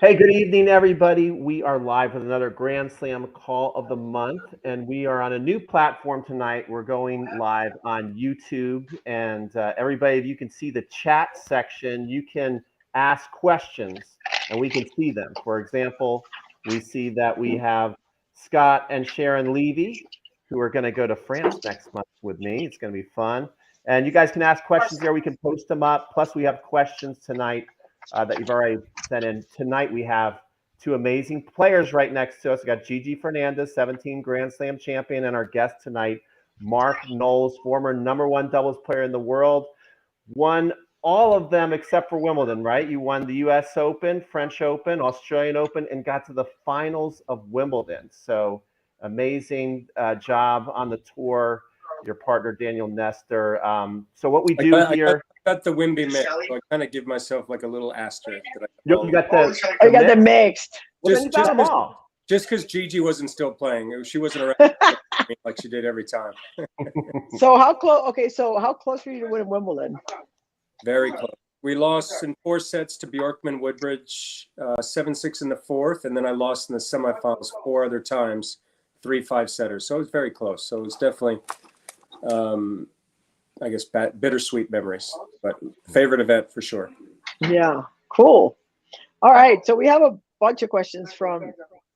Hey, good evening, everybody. We are live with another Grand Slam Call of the Month, and we are on a new platform tonight. We're going live on YouTube, and everybody, if you can see the chat section, you can ask questions, and we can see them. For example, we see that we have Scott and Sharon Levy, who are going to go to France next month with me. It's going to be fun. And you guys can ask questions there. We can post them up. Plus, we have questions tonight that you've already sent in. Tonight we have two amazing players right next to us. We got Gigi Fernandez, 17 Grand Slam champion, and our guest tonight, Mark Knowles, former #1 doubles player in the world. Won all of them except for Wimbledon, right? You won the US Open, French Open, Australian Open, and got to the finals of Wimbledon. So amazing job on the tour. Your partner, Daniel Nestor. So what we do here. I got the Wimby mix, so I kind of give myself like a little asterisk. That you got the, you got the mixed. Well, just because Gigi wasn't still playing, she wasn't around like she did every time. So how close? Okay, so how close were you to win Wimbledon? Very close. We lost in 4 sets to Bjorkman Woodbridge, 7-6 in the fourth, and then I lost in the semifinals 4 other times, 3 5-setters. So it was very close. So it was definitely, I guess, bittersweet memories, but favorite event for sure. Yeah, cool. All right, so we have a bunch of questions from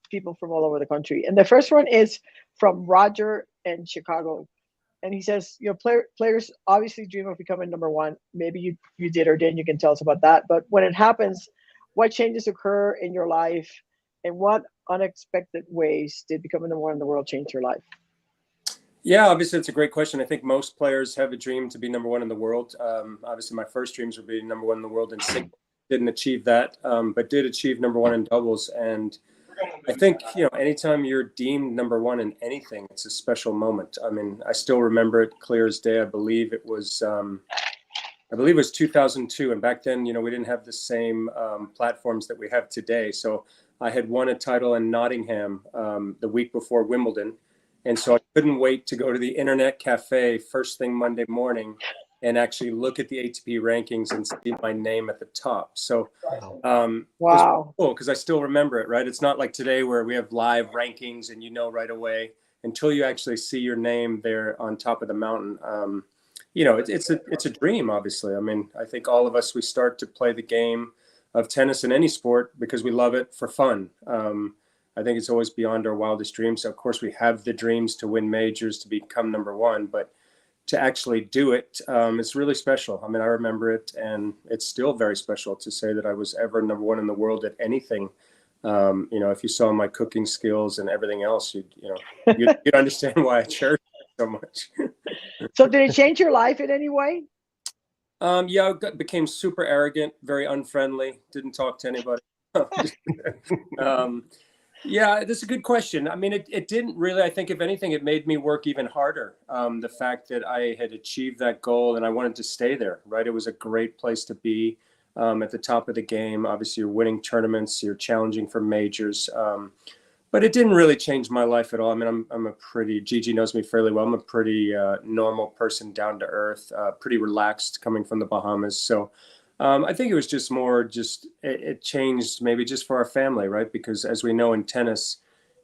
people from all over the country, and the first one is from Roger in Chicago, and he says, players obviously dream of becoming #1. Maybe you did or didn't. You can tell us about that. But when it happens, what changes occur in your life, and what unexpected ways did becoming #1 in the world change your life? Yeah, obviously it's a great question. I think most players have a dream to be #1 in the world. Obviously my first dreams were being #1 in the world in singles. Didn't achieve that, but did achieve #1 in doubles. And I think, anytime you're deemed #1 in anything, it's a special moment. I mean, I still remember it clear as day. I believe it was 2002. And back then, we didn't have the same platforms that we have today. So I had won a title in Nottingham the week before Wimbledon. And so I couldn't wait to go to the internet cafe first thing Monday morning and actually look at the ATP rankings and see my name at the top. So wow, it's cool because I still remember it, right? It's not like today where we have live rankings and right away until you actually see your name there on top of the mountain. It's a dream, obviously. I mean, I think all of us, we start to play the game of tennis in any sport because we love it for fun. I think it's always beyond our wildest dreams. So of course, we have the dreams to win majors, to become #1, but to actually do it, it's really special. I mean, I remember it, and it's still very special to say that I was ever #1 in the world at anything. If you saw my cooking skills and everything else, you'd understand why I cherish it so much. So did it change your life in any way? Yeah, I became super arrogant, very unfriendly, didn't talk to anybody. Yeah, that's a good question. I mean, it didn't really. I think if anything, it made me work even harder. The fact that I had achieved that goal and I wanted to stay there, right? It was a great place to be at the top of the game. Obviously, you're winning tournaments, you're challenging for majors. But it didn't really change my life at all. I mean, Gigi knows me fairly well. I'm a pretty normal person, down to earth, pretty relaxed coming from the Bahamas. So I think it was just more it changed maybe just for our family, right? Because as we know in tennis,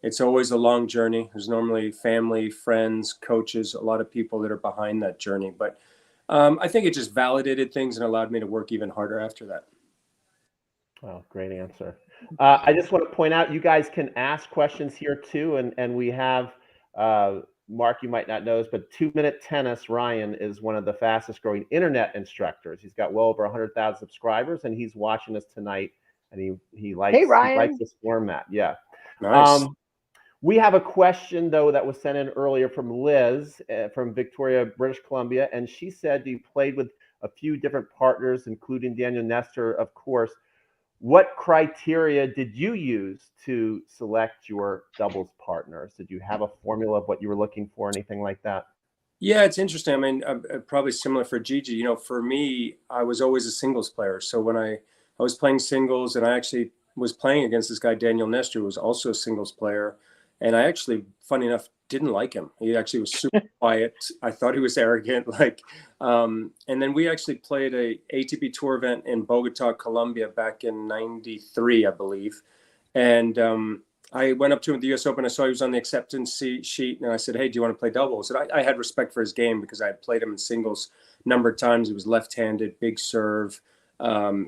it's always a long journey. There's normally family, friends, coaches, a lot of people that are behind that journey. But I think it just validated things and allowed me to work even harder after that. Wow, great answer. I just want to point out, you guys can ask questions here too. And we have, Mark, you might not know this, but 2 Minute Tennis, Ryan, is one of the fastest growing internet instructors. He's got well over 100,000 subscribers, and he's watching us tonight, and he likes, he likes this format. Yeah. Nice. We have a question, though, that was sent in earlier from Liz from Victoria, British Columbia, and she said you played with a few different partners, including Daniel Nestor, of course. What criteria did you use to select your doubles partners? Did you have a formula of what you were looking for, anything like that? Yeah, it's interesting. I mean, probably similar for Gigi. For me, I was always a singles player. So when I was playing singles, and I actually was playing against this guy, Daniel Nestor, who was also a singles player. And I actually, funny enough, didn't like him. He actually was super quiet. I thought he was arrogant. And then we actually played a ATP Tour event in Bogota, Colombia back in '93, I believe. And I went up to him at the US Open. I saw he was on the acceptance sheet, and I said, hey, do you want to play doubles? And I had respect for his game because I had played him in singles a number of times. He was left-handed, big serve.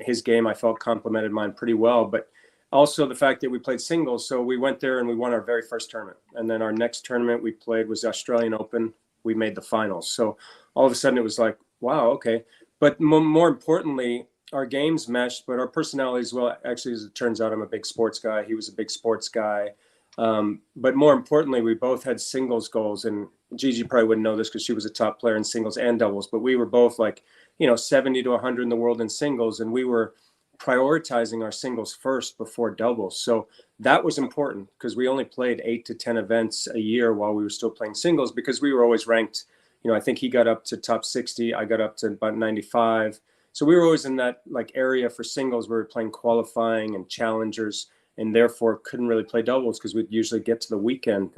His game, I felt, complemented mine pretty well. But also the fact that we played singles. So we went there and we won our very first tournament. And then our next tournament we played was the Australian Open. We made the finals. So all of a sudden it was like, wow, okay. But more importantly, our games meshed, but our personalities, well, actually, as it turns out, I'm a big sports guy. He was a big sports guy. But more importantly, we both had singles goals. And Gigi probably wouldn't know this because she was a top player in singles and doubles. But we were both like, 70 to 100 in the world in singles. And we were prioritizing our singles first before doubles. So that was important because we only played 8 to 10 events a year while we were still playing singles because we were always ranked. I think he got up to top 60. I got up to about 95. So we were always in that area for singles. We were playing qualifying and challengers, and therefore couldn't really play doubles because we'd usually get to the weekend.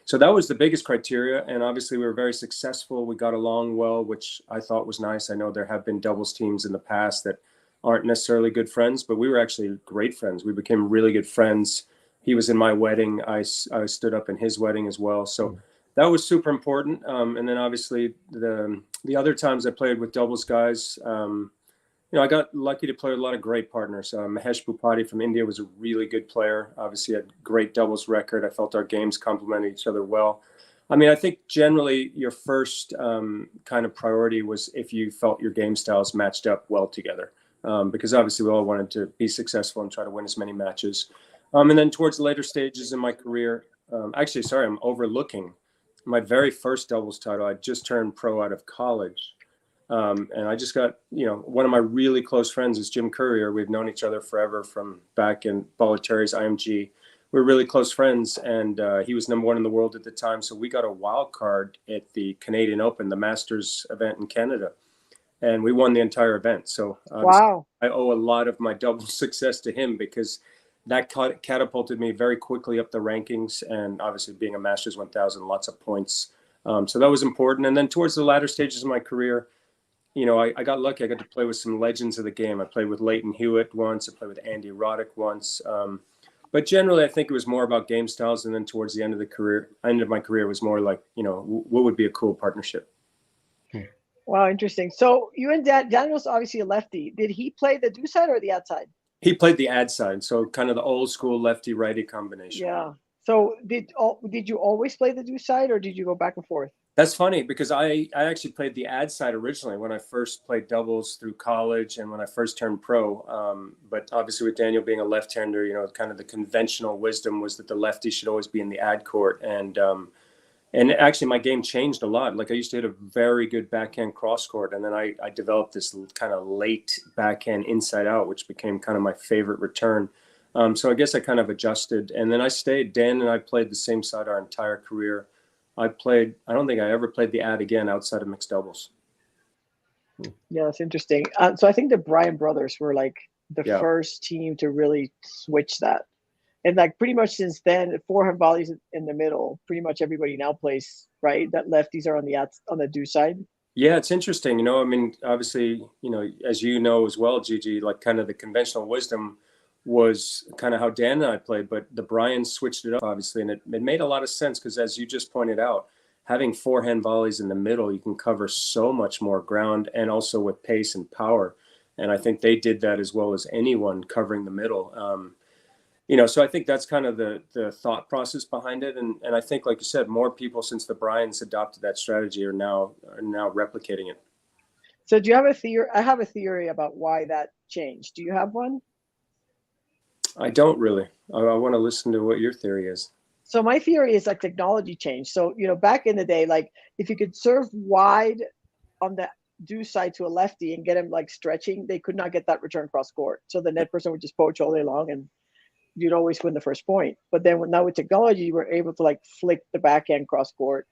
So that was the biggest criteria. And obviously we were very successful. We got along well, which I thought was nice. I know there have been doubles teams in the past that aren't necessarily good friends, but we were actually great friends. We became really good friends. He was in my wedding. I stood up in his wedding as well. So that was super important. And then obviously the other times I played with doubles guys, I got lucky to play with a lot of great partners. Mahesh Bhupathi from India was a really good player. Obviously had great doubles record. I felt our games complemented each other well. I think generally your first kind of priority was if you felt your game styles matched up well together. Because obviously we all wanted to be successful and try to win as many matches. And then towards the later stages in my career, I'm overlooking my very first doubles title. I just turned pro out of college. And I just got, one of my really close friends is Jim Courier. We've known each other forever from back in Bollettieri's IMG. We're really close friends, and he was number 1 in the world at the time. So we got a wild card at the Canadian Open, the Masters event in Canada. And we won the entire event. So wow. I owe a lot of my double success to him because that catapulted me very quickly up the rankings. And obviously being a Masters 1000, lots of points. So that was important. And then towards the latter stages of my career, I got lucky. I got to play with some legends of the game. I played with Leighton Hewitt once. I played with Andy Roddick once. But generally, I think it was more about game styles. And then towards the end of my career was more like, what would be a cool partnership? Wow, interesting. So you and Daniel's obviously a lefty. Did he play the do side or the ad side? He played the ad side, so kind of the old school lefty righty combination. Yeah. So did you always play the do side, or did you go back and forth? That's funny because I actually played the ad side originally when I first played doubles through college and when I first turned pro. But obviously with Daniel being a left-hander, kind of the conventional wisdom was that the lefty should always be in the ad court. And actually my game changed a lot. Like I used to hit a very good backhand cross court, and then I developed this kind of late backhand inside out, which became kind of my favorite return. So I guess I kind of adjusted, and then I stayed. Dan and I played the same side our entire career. I don't think I ever played the ad again outside of mixed doubles. Yeah, that's interesting. So I think the Bryan brothers were like the first team to really switch that. And like pretty much since then, forehand volleys in the middle, pretty much everybody now plays, right? That lefties are on the do side. Yeah, it's interesting. Obviously, as you know as well, Gigi, like kind of the conventional wisdom was kind of how Dan and I played, but the Bryans switched it up, obviously, and it made a lot of sense because as you just pointed out, having forehand volleys in the middle, you can cover so much more ground and also with pace and power. And I think they did that as well as anyone covering the middle. So I think that's kind of the thought process behind it. And I think, like you said, more people since the Bryans adopted that strategy are now replicating it. So do you have a theory? I have a theory about why that changed. Do you have one? I don't really. I want to listen to what your theory is. So my theory is like technology changed. So, back in the day, like if you could serve wide on the do side to a lefty and get him like stretching, they could not get that return cross court. So the net person would just poach all day long and you'd always win the first point. But then now with technology, we're able to like flick the backhand cross court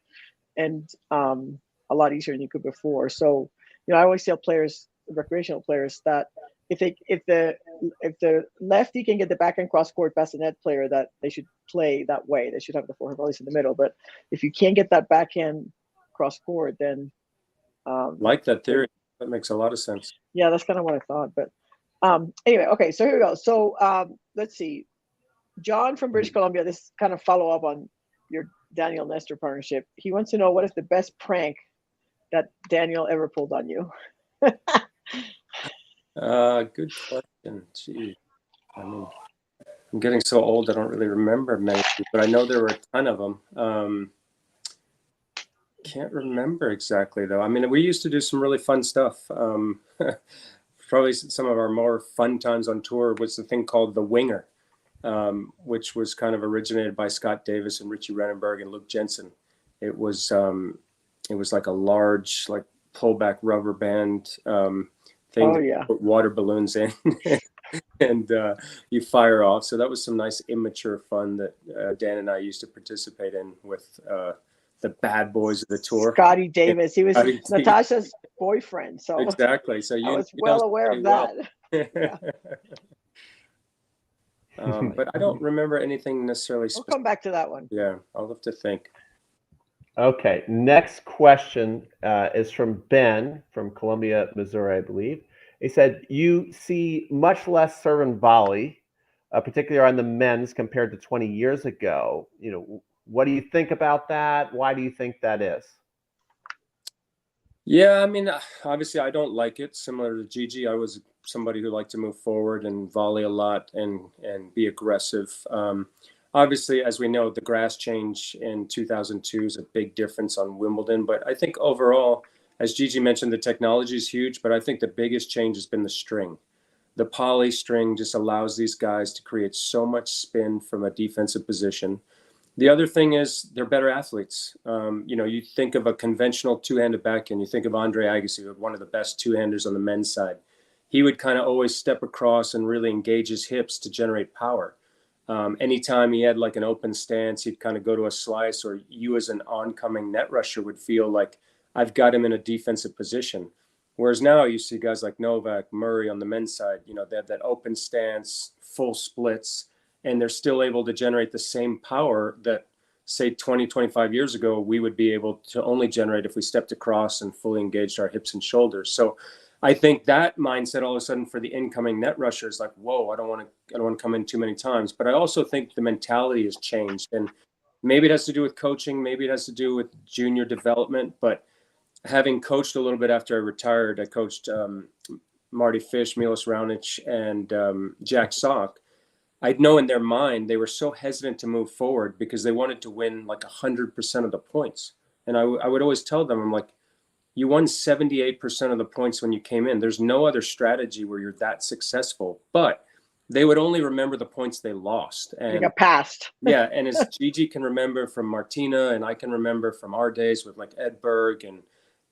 and a lot easier than you could before. So, I always tell players, recreational players, that if the lefty can get the backhand cross court past the net player, that they should play that way. They should have the forehand volleys in the middle. But if you can't get that backhand cross court, then like that theory. That makes a lot of sense. Yeah, that's kind of what I thought. But anyway, okay, so here we go. So let's see. John from British Columbia, this kind of follow up on your Daniel Nestor partnership. He wants to know, what is the best prank that Daniel ever pulled on you? Good question. Gee, I mean, I'm getting so old I don't really remember many, but I know there were a ton of them. Can't remember exactly though. I mean, we used to do some really fun stuff. Probably some of our more fun times on tour was the thing called the Winger, which was kind of originated by Scott Davis and Richie Renenberg and Luke Jensen. It was like a large, like pullback rubber band thing that you put water balloons in and you fire off. So that was some nice immature fun that Dan and I used to participate in with the bad boys of the tour. Scotty Davis. He was Natasha's boyfriend. So exactly. So I was well aware of that. Yeah. But I don't remember anything necessarily specific. We'll come back to that one. Yeah, I'll have to think. Okay, next question is from Ben from Columbia, Missouri, I believe. He said, you see much less serve and volley, particularly on the men's compared to 20 years ago. You know, what do you think about that? Why do you think that is? Yeah, I mean, obviously I don't like it. Similar to Gigi, I was somebody who liked to move forward and volley a lot and be aggressive. Obviously, as we know, the grass change in 2002 is a big difference on Wimbledon. But I think overall, as Gigi mentioned, the technology is huge. But I think the biggest change has been the string. The poly string just allows these guys to create so much spin from a defensive position. The other thing is they're better athletes. You know, you think of a conventional two-handed backhand. You think of Andre Agassi, one of the best two-handers on the men's side. He would kind of always step across and really engage his hips to generate power. Anytime he had like an open stance, he'd kind of go to a slice, or you as an oncoming net rusher would feel like, I've got him in a defensive position. Whereas now you see guys like Novak, Murray on the men's side, you know, they have that open stance, full splits, and they're still able to generate the same power that, say, 20, 25 years ago, we would be able to only generate if we stepped across and fully engaged our hips and shoulders. So I think that mindset all of a sudden for the incoming net rusher is like, whoa, I don't want to come in too many times. But I also think the mentality has changed, and maybe it has to do with coaching, maybe it has to do with junior development. But having coached a little bit after I retired, I coached Marty Fish, Milos Raonic, and Jack Sock. I'd know in their mind they were so hesitant to move forward because they wanted to win like 100% of the points. And I would always tell them, I'm like, you won 78% of the points when you came in. There's no other strategy where you're that successful. But they would only remember the points they lost. And you got passed. Yeah, and as Gigi can remember from Martina, and I can remember from our days with like Ed Berg and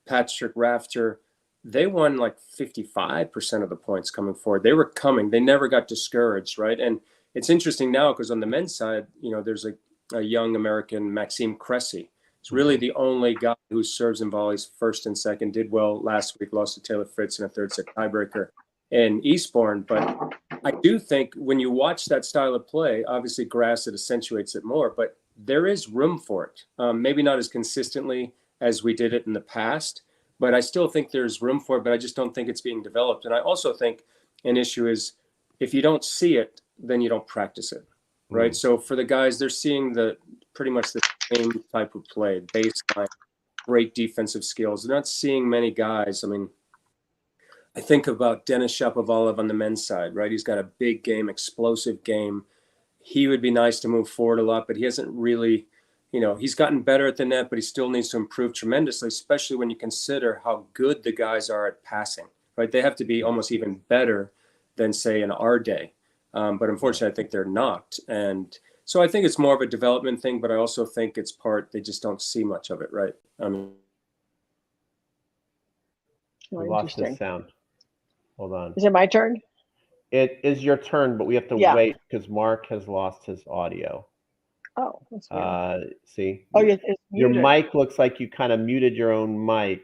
Patrick Rafter, they won like 55% of the points coming forward. They were coming. They never got discouraged, right? And it's interesting now because on the men's side, you know, there's a young American, Maxime Cressy. It's really the only guy who serves and volleys first and second. Did well last week, lost to Taylor Fritz in a third set tiebreaker in Eastbourne. But I do think when you watch that style of play, obviously grass, it accentuates it more, but there is room for it. Maybe not as consistently as we did it in the past, but I still think there's room for it, but I just don't think it's being developed. And I also think an issue is if you don't see it, then you don't practice it, right? Mm. So for the guys, they're seeing pretty much the same type of play, baseline, great defensive skills. They're not seeing many guys. I mean, I think about Denis Shapovalov on the men's side, right? He's got a big game, explosive game. He would be nice to move forward a lot, but he hasn't really, you know, he's gotten better at the net, but he still needs to improve tremendously, especially when you consider how good the guys are at passing, right? They have to be almost even better than, say, in our day. But unfortunately, I think they're not. And so I think it's more of a development thing, but I also think it's they just don't see much of it, right? I mean, we lost the sound. Hold on. Is it my turn? It is your turn, but we have to wait because Mark has lost his audio. Oh, that's weird. See? Oh, yeah, your mic looks like you kind of muted your own mic.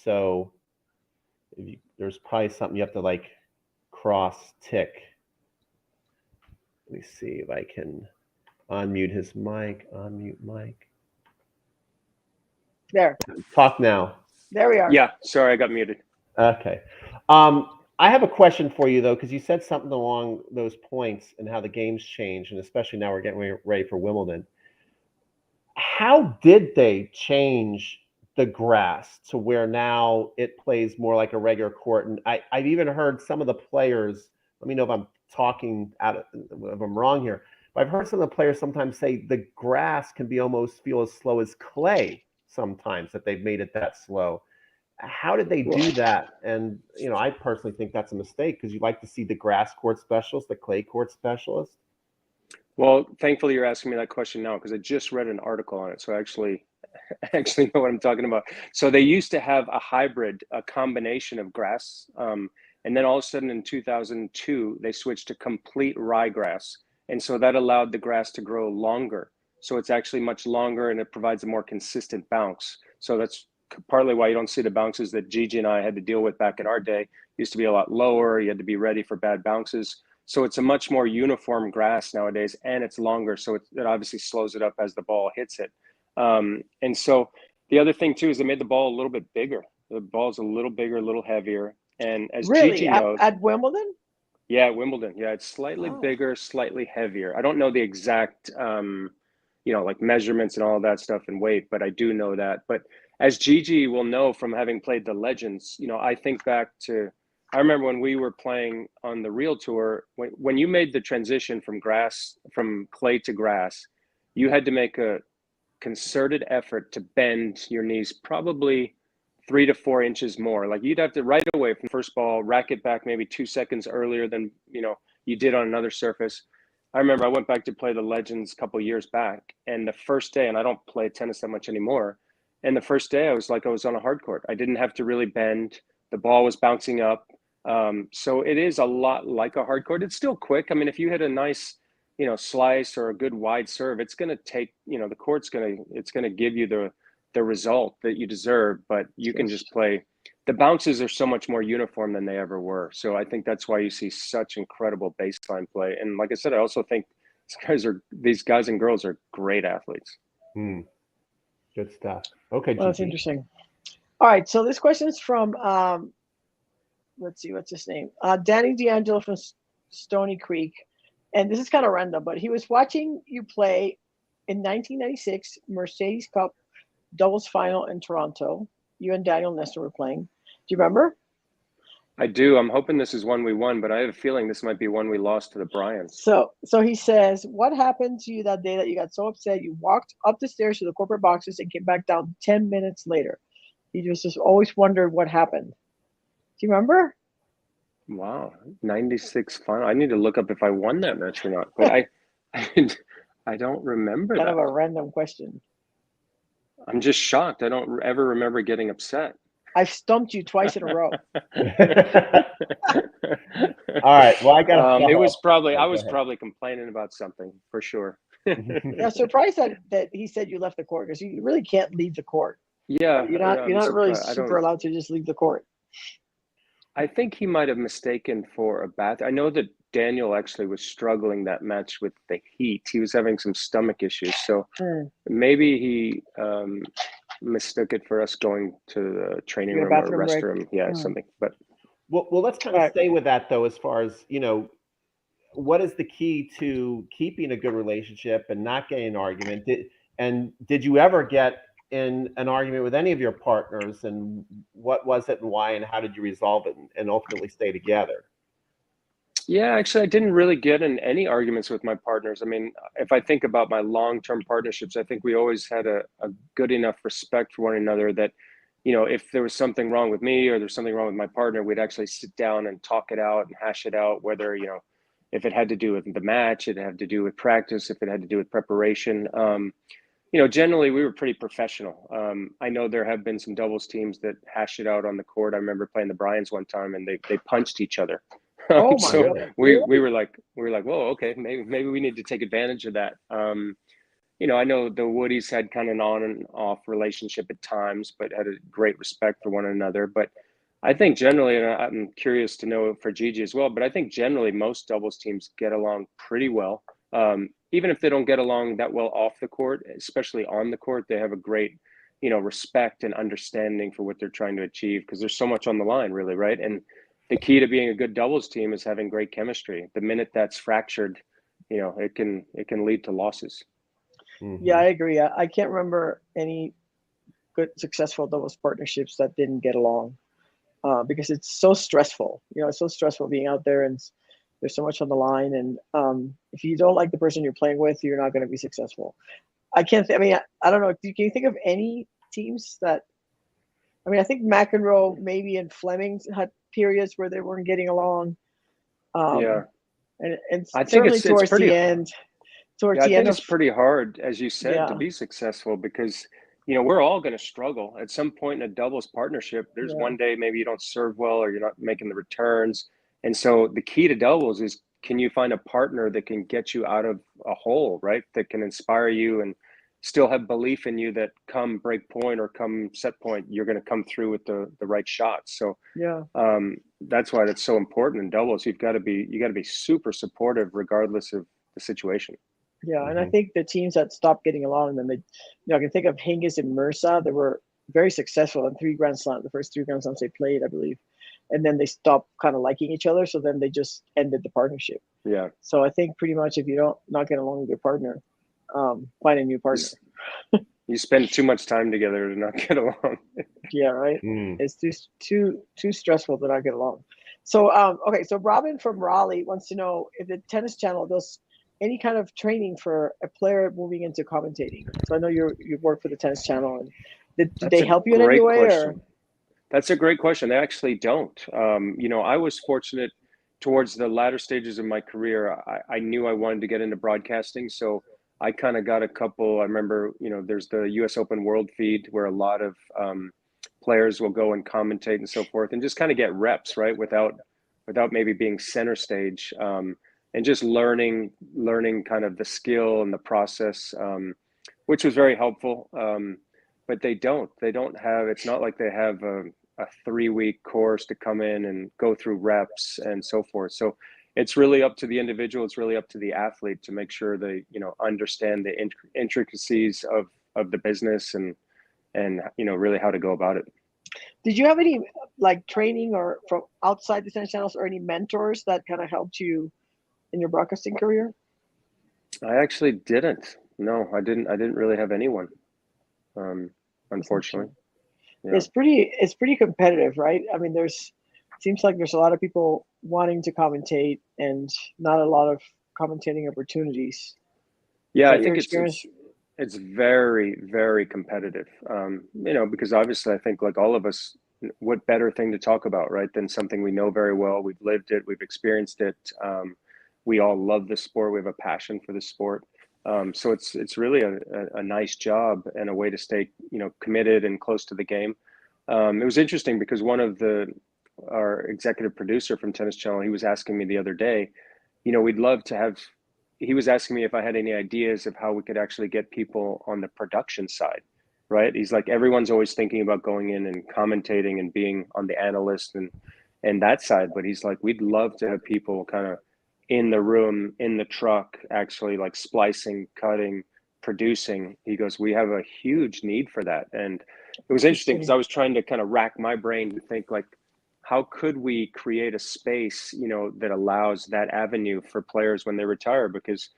So there's probably something you have to like cross tick. Let me see if I can unmute his mic. Unmute mic. There. Talk now. There we are. Yeah, sorry, I got muted. Okay. I have a question for you though, because you said something along those points and how the game's changed, and especially now we're getting ready for Wimbledon. How did they change the grass to where now it plays more like a regular court? And I've even heard some of the players, let me know if I'm talking if I'm wrong here, but I've heard some of the players sometimes say the grass can be almost feel as slow as clay sometimes, that they've made it that slow. How did they do that? And, I personally think that's a mistake, because you like to see the grass court specialist, the clay court specialist. Well, thankfully you're asking me that question now, because I just read an article on it. So I actually know what I'm talking about. So they used to have a hybrid, a combination of grass. And then all of a sudden in 2002, they switched to complete ryegrass. And so that allowed the grass to grow longer. So it's actually much longer and it provides a more consistent bounce. So that's partly why you don't see the bounces that Gigi and I had to deal with back in our day. It used to be a lot lower. You had to be ready for bad bounces. So it's a much more uniform grass nowadays, and it's longer. So it obviously slows it up as the ball hits it. And so the other thing too is they made the ball a little bit bigger. The ball's a little bigger, a little heavier. And as Gigi knows, at Wimbledon? Yeah, Wimbledon. Yeah, it's slightly bigger, slightly heavier. I don't know the exact, like measurements and all of that stuff and weight, but I do know that. But as Gigi will know from having played the Legends, I think back to, I remember when we were playing on the real tour, when you made the transition from clay to grass, you had to make a concerted effort to bend your knees probably 3 to 4 inches more. Like you'd have to right away from the first ball, rack it back maybe 2 seconds earlier than, you did on another surface. I remember I went back to play the Legends a couple of years back, and the first day, and I don't play tennis that much anymore. And the first day I was like, I was on a hard court. I didn't have to really bend. The ball was bouncing up. So it is a lot like a hard court. It's still quick. I mean, if you hit a nice, slice or a good wide serve, it's going to take, the court's it's going to give you the result that you deserve, but you can just play. The bounces are so much more uniform than they ever were. So I think that's why you see such incredible baseline play. And like I said, I also think these guys and girls are great athletes. Good stuff. Okay. Well, that's interesting. All right. So this question is from, let's see, what's his name? Danny D'Angelo from Stony Creek. And this is kind of random, but he was watching you play in 1996 Mercedes Cup doubles final in Toronto. You and Daniel Nestor were playing. Do you remember? I do. I'm hoping this is one we won, but I have a feeling this might be one we lost to the Bryans. So he says, what happened to you that day that you got so upset you walked up the stairs to the corporate boxes and came back down 10 minutes later? He just always wondered what happened. Do you remember? Wow, 96 final. I need to look up if I won that match or not, but I don't remember Kind that. of a random question. I'm just shocked. I don't ever remember getting upset. I've stumped you twice in a row. All right. Well, I got. It was probably I was probably complaining about something for sure. Yeah, surprised that he said you left the court, because you really can't leave the court. Yeah, you're not really super allowed to just leave the court. I think he might have mistaken for a bath. I know that Daniel actually was struggling that match with the heat. He was having some stomach issues, so maybe he mistook it for us going to the training room or restroom. Yeah, something. But well, let's kind of stay with that though, as far as what is the key to keeping a good relationship and not getting an argument? Did you ever get in an argument with any of your partners, and what was it and why, and how did you resolve it and ultimately stay together? Yeah, actually, I didn't really get in any arguments with my partners. I mean, if I think about my long-term partnerships, I think we always had a good enough respect for one another that, if there was something wrong with me or there's something wrong with my partner, we'd actually sit down and talk it out and hash it out, whether, if it had to do with the match, it had to do with practice, if it had to do with preparation. Generally we were pretty professional. I know there have been some doubles teams that hash it out on the court. I remember playing the Bryans one time and they punched each other. Oh my so God. we were like, whoa, okay, maybe we need to take advantage of that. I know the Woodies had kind of an on and off relationship at times, but had a great respect for one another. But I think generally, and I'm curious to know for Gigi as well, but I think generally most doubles teams get along pretty well. Even if they don't get along that well off the court, especially on the court, they have a great, respect and understanding for what they're trying to achieve because there's so much on the line, really, right? And the key to being a good doubles team is having great chemistry. The minute that's fractured, it can lead to losses. Mm-hmm. Yeah, I agree. I can't remember any good successful doubles partnerships that didn't get along. Because it's so stressful. It's so stressful being out there and there's so much on the line. And if you don't like the person you're playing with, you're not going to be successful. I can't. I don't know. Can you think of any teams that? I think McEnroe maybe and Fleming had periods where they weren't getting along. Yeah, and I think certainly it's towards pretty. the end. Yeah, I think it's pretty hard, as you said, to Yeah. be successful because, we're all going to struggle at some point in a doubles partnership. There's one day maybe you don't serve well or you're not making the returns. And so the key to doubles is, can you find a partner that can get you out of a hole, right? That can inspire you and still have belief in you that come break point or come set point, you're going to come through with the right shots. So Yeah. that's why that's so important in doubles. You got to be super supportive regardless of the situation. Yeah, and I think the teams that stopped getting along, then I can think of Hingis and Mirza. They were very successful in the first 3 Grand Slams they played, I believe, and then they stopped kind of liking each other. So then they just ended the partnership. Yeah. So I think pretty much if you don't not get along with your partner, find a new partner. You spend too much time together to not get along. Yeah, right. It's just too stressful to not get along. So okay, so Robin from Raleigh wants to know if the Tennis Channel does any kind of training for a player moving into commentating. So I know you work for the Tennis Channel, and did they help you in any way? Or? That's a great question. They actually don't. I was fortunate towards the latter stages of my career. I knew I wanted to get into broadcasting, so I kind of got a couple. I remember, there's the U.S. Open World Feed where a lot of players will go and commentate and so forth, and just kind of get reps, right, without maybe being center stage. And just learning kind of the skill and the process, which was very helpful. But they don't have, it's not like they have a 3-week course to come in and go through reps and so forth. So it's really up to the individual. It's really up to the athlete to make sure they, understand the intricacies of the business and really how to go about it. Did you have any training or from outside the Tennis Channels or any mentors that kind of helped you in your broadcasting career? I actually didn't. No, I didn't really have anyone. Unfortunately. Yeah. It's pretty competitive, right? Seems like there's a lot of people wanting to commentate and not a lot of commentating opportunities. Yeah, I think it's very, very competitive. Because obviously I think like all of us, what better thing to talk about, right, than something we know very well. We've lived it, we've experienced it. We all love the sport. We have a passion for the sport. So it's really a nice job and a way to stay, committed and close to the game. It was interesting because one of our executive producer from Tennis Channel, he was asking me the other day, we'd love to have, he was asking me if I had any ideas of how we could actually get people on the production side, right? He's like, everyone's always thinking about going in and commentating and being on the analyst and that side. But he's like, we'd love to have people kind of in the room, in the truck, actually like splicing, cutting, producing. He goes, we have a huge need for that. And it was interesting because I was trying to kind of rack my brain to think like, how could we create a space, that allows that avenue for players when they retire? Because,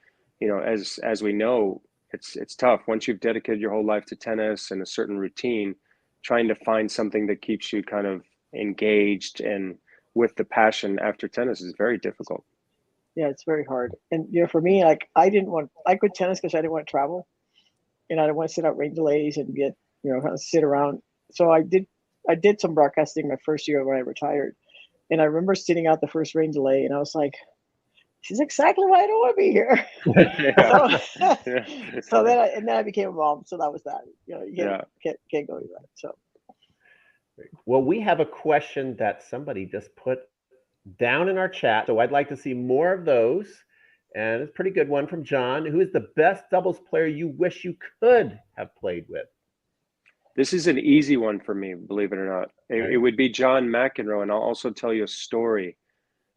as we know, it's tough. Once you've dedicated your whole life to tennis and a certain routine, trying to find something that keeps you kind of engaged and with the passion after tennis is very difficult. Yeah, it's very hard. And for me, I quit tennis because I didn't want to travel, and I didn't want to sit out rain delays and get kind of sit around. So I did some broadcasting my first year when I retired, and I remember sitting out the first rain delay, and I was like, "This is exactly why I don't want to be here." So then I became a mom. So that was that. You can't go to that. So. Well, we have a question that somebody just put down in our chat, so I'd like to see more of those. And it's a pretty good one from John. Who is the best doubles player you wish you could have played with? This is an easy one for me, believe it or not. It would be John McEnroe, and I'll also tell you a story.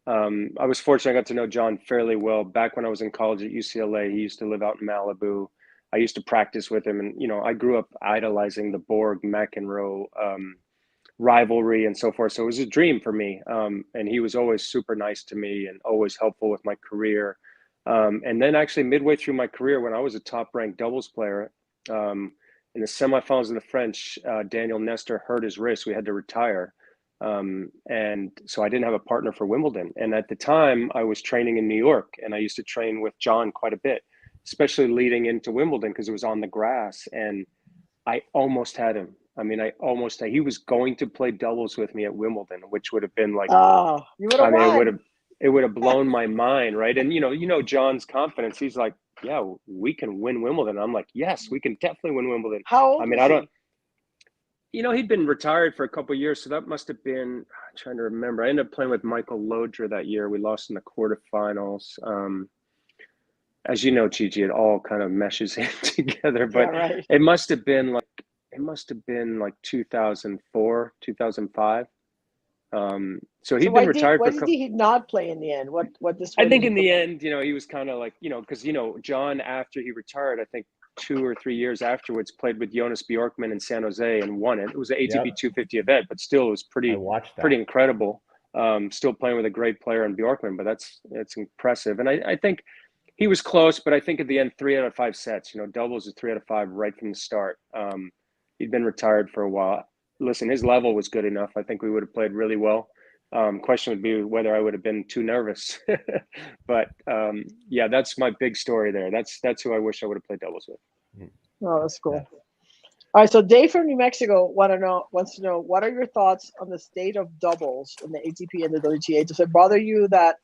I was fortunate; I got to know John fairly well back when I was in college at UCLA. He used to live out in Malibu. I used to practice with him, and I grew up idolizing the Borg McEnroe rivalry and so forth. So it was a dream for me. And he was always super nice to me and always helpful with my career. And then actually midway through my career, when I was a top ranked doubles player, in the semifinals of the French, Daniel Nestor hurt his wrist. We had to retire. And so I didn't have a partner for Wimbledon. And at the time I was training in New York, and I used to train with John quite a bit, especially leading into Wimbledon because it was on the grass. And I almost had him. I mean, he was going to play doubles with me at Wimbledon, which would have been like, Oh, you would have won. It would have blown my mind, right? And John's confidence. He's like, yeah, we can win Wimbledon. I'm like, yes, we can definitely win Wimbledon. How old was he? He'd been retired for a couple of years, so that must have been. I'm trying to remember. I ended up playing with Michael Lodra that year. We lost in the quarterfinals. As you know, Gigi, it all kind of meshes in together. But Yeah, right. it must have been like 2004, 2005. So he'd been retired why for a did couple. he not play in the end? What I think in the end, he was kind of like, because John, after he retired, I think 2 or 3 years afterwards, played with Jonas Bjorkman in San Jose and won it. It was an ATP 250 event, but still it was pretty incredible. Still playing with a great player in Bjorkman, but that's impressive. And I think he was close, but I think at the end, 3 out of 5 sets. Doubles is 3 out of 5 right from the start. He'd been retired for a while. Listen, his level was good enough. I think we would have played really well. Question would be whether I would have been too nervous. But yeah, that's my big story there. That's who I wish I would have played doubles with. Oh, that's cool. Yeah. All right, so Dave from New Mexico wants to know what are your thoughts on the state of doubles in the ATP and the WTA? Does it bother you that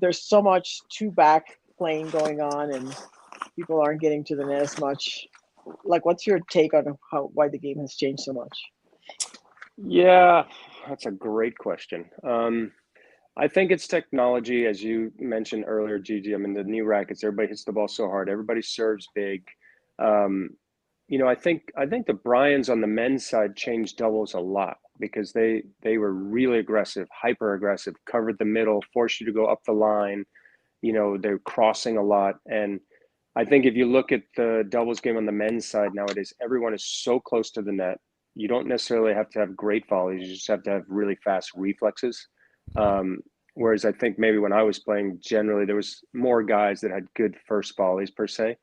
there's so much two-back playing going on and people aren't getting to the net as much? Like, what's your take on why the game has changed so much? Yeah, that's a great question. I think it's technology, as you mentioned earlier, Gigi. I mean, the new rackets, everybody hits the ball so hard, everybody serves big. I think the Bryans on the men's side changed doubles a lot because they were really aggressive, hyper aggressive, covered the middle, forced you to go up the line. They're crossing a lot. And I think if you look at the doubles game on the men's side nowadays, everyone is so close to the net. You don't necessarily have to have great volleys. You just have to have really fast reflexes. Whereas I think maybe when I was playing, generally there was more guys that had good first volleys per se.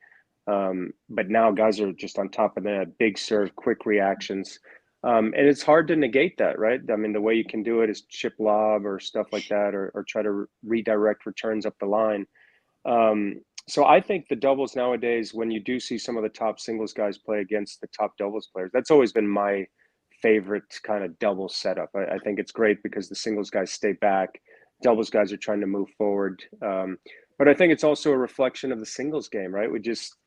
But now guys are just on top of the net, big serve, quick reactions. And it's hard to negate that, right? I mean, the way you can do it is chip lob or stuff like that, or try to redirect returns up the line. So I think the doubles nowadays, when you do see some of the top singles guys play against the top doubles players, that's always been my favorite kind of double setup. I think it's great because the singles guys stay back, doubles guys are trying to move forward. But I think it's also a reflection of the singles game, right?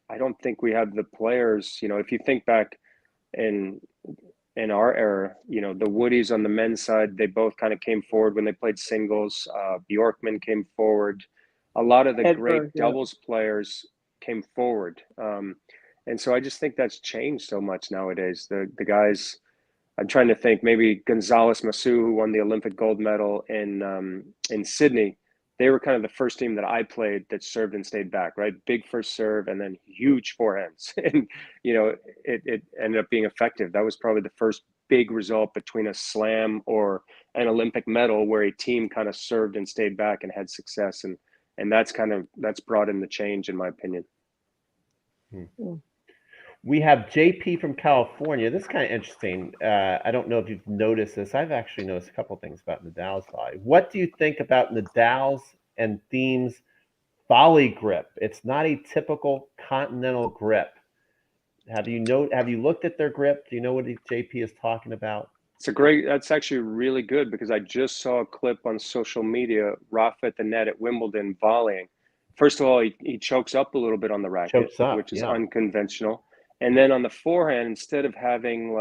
I don't think we have the players, if you think back in our era, the Woodies on the men's side, they both kind of came forward when they played singles. Bjorkman came forward. A lot of the great doubles players came forward. And so I just think that's changed so much nowadays. The guys, I'm trying to think, maybe Gonzalez Masu, who won the Olympic gold medal in Sydney, they were kind of the first team that I played that served and stayed back, right? Big first serve and then huge forehands. And, it ended up being effective. That was probably the first big result between a slam or an Olympic medal where a team kind of served and stayed back and had success. And that's brought in the change, in my opinion. We have JP from California. This is kind of interesting. I don't know if you've noticed this. I've actually noticed a couple things about Nadal's volley. What do you think about Nadal's and Thiem's volley grip? It's not a typical continental grip. Have you looked at their grip? Do you know what JP is talking about? That's actually really good because I just saw a clip on social media, Rafa at the net at Wimbledon volleying. First of all, he chokes up a little bit on the racket, which is unconventional. And then on the forehand, instead of having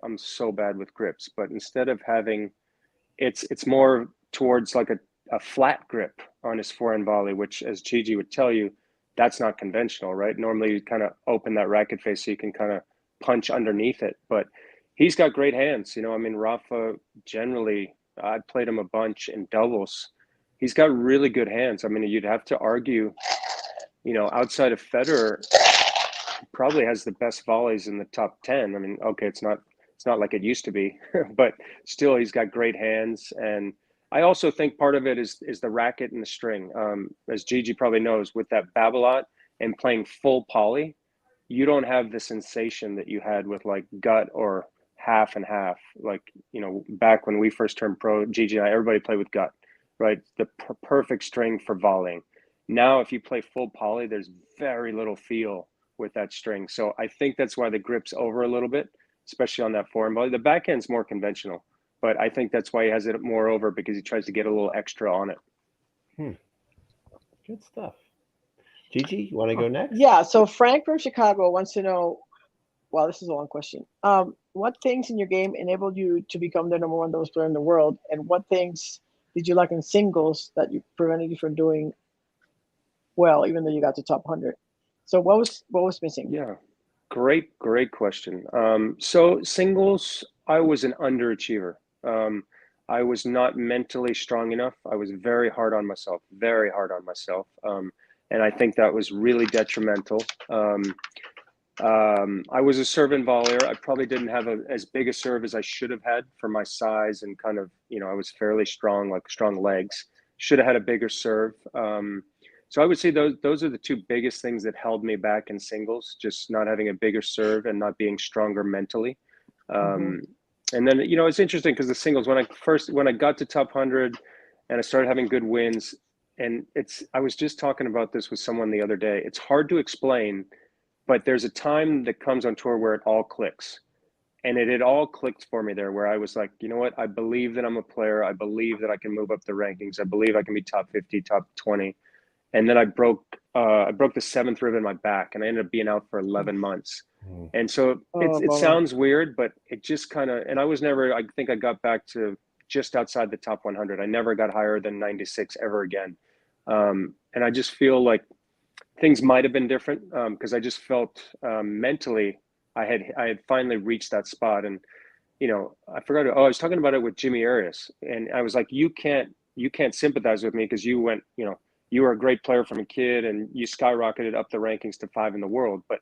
I'm so bad with grips, but instead of having, it's more towards like a flat grip on his forehand volley, which, as Gigi would tell you, that's not conventional, right? Normally you kind of open that racket face so you can kind of punch underneath it. But he's got great hands. I mean, Rafa generally, I played him a bunch in doubles. He's got really good hands. I mean, you'd have to argue, outside of Federer, probably has the best volleys in the top 10. I mean, okay, it's not like it used to be, but still he's got great hands. And I also think part of it is the racket and the string. As Gigi probably knows, with that Babolat and playing full poly, you don't have the sensation that you had with like gut or half and half. Like, back when we first turned pro, Gigi and I, everybody played with gut, right? The perfect string for volleying. Now, if you play full poly, there's very little feel with that string. So I think that's why the grip's over a little bit, especially on that forehand volley. The backhand's more conventional, but I think that's why he has it more over, because he tries to get a little extra on it. Good stuff. Gigi, you want to go next? Yeah. So Frank from Chicago wants to know, well, this is a long question. What things in your game enabled you to become the number one doubles player in the world? And what things did you like in singles that you prevented you from doing well, even though you got to top 100? So what was missing? Yeah, great question. So singles, I was an underachiever. I was not mentally strong enough. I was very hard on myself. And I think that was really detrimental. I was a serve and volleyer. I probably didn't have as big a serve as I should have had for my size, and kind of, I was fairly strong, like strong legs. Should have had a bigger serve. So I would say those are the two biggest things that held me back in singles, just not having a bigger serve and not being stronger mentally. And then, it's interesting because the singles, when I got to top 100 and I started having good wins, and I was just talking about this with someone the other day. It's hard to explain, but there's a time that comes on tour where it all clicks. And it all clicked for me there, where I was like, you know what? I believe that I'm a player. I believe that I can move up the rankings. I believe I can be top 50, top 20. And then I broke the seventh rib in my back, and I ended up being out for 11 months. And so it sounds weird, but it just kind of, and I think I got back to just outside the top 100. I never got higher than 96 ever again. And I just feel like things might have been different, because I just felt mentally I had finally reached that spot. And, I forgot, I was talking about it with Jimmy Arias, and I was like, you can't sympathize with me because you went, you were a great player from a kid and you skyrocketed up the rankings to 5 in the world. But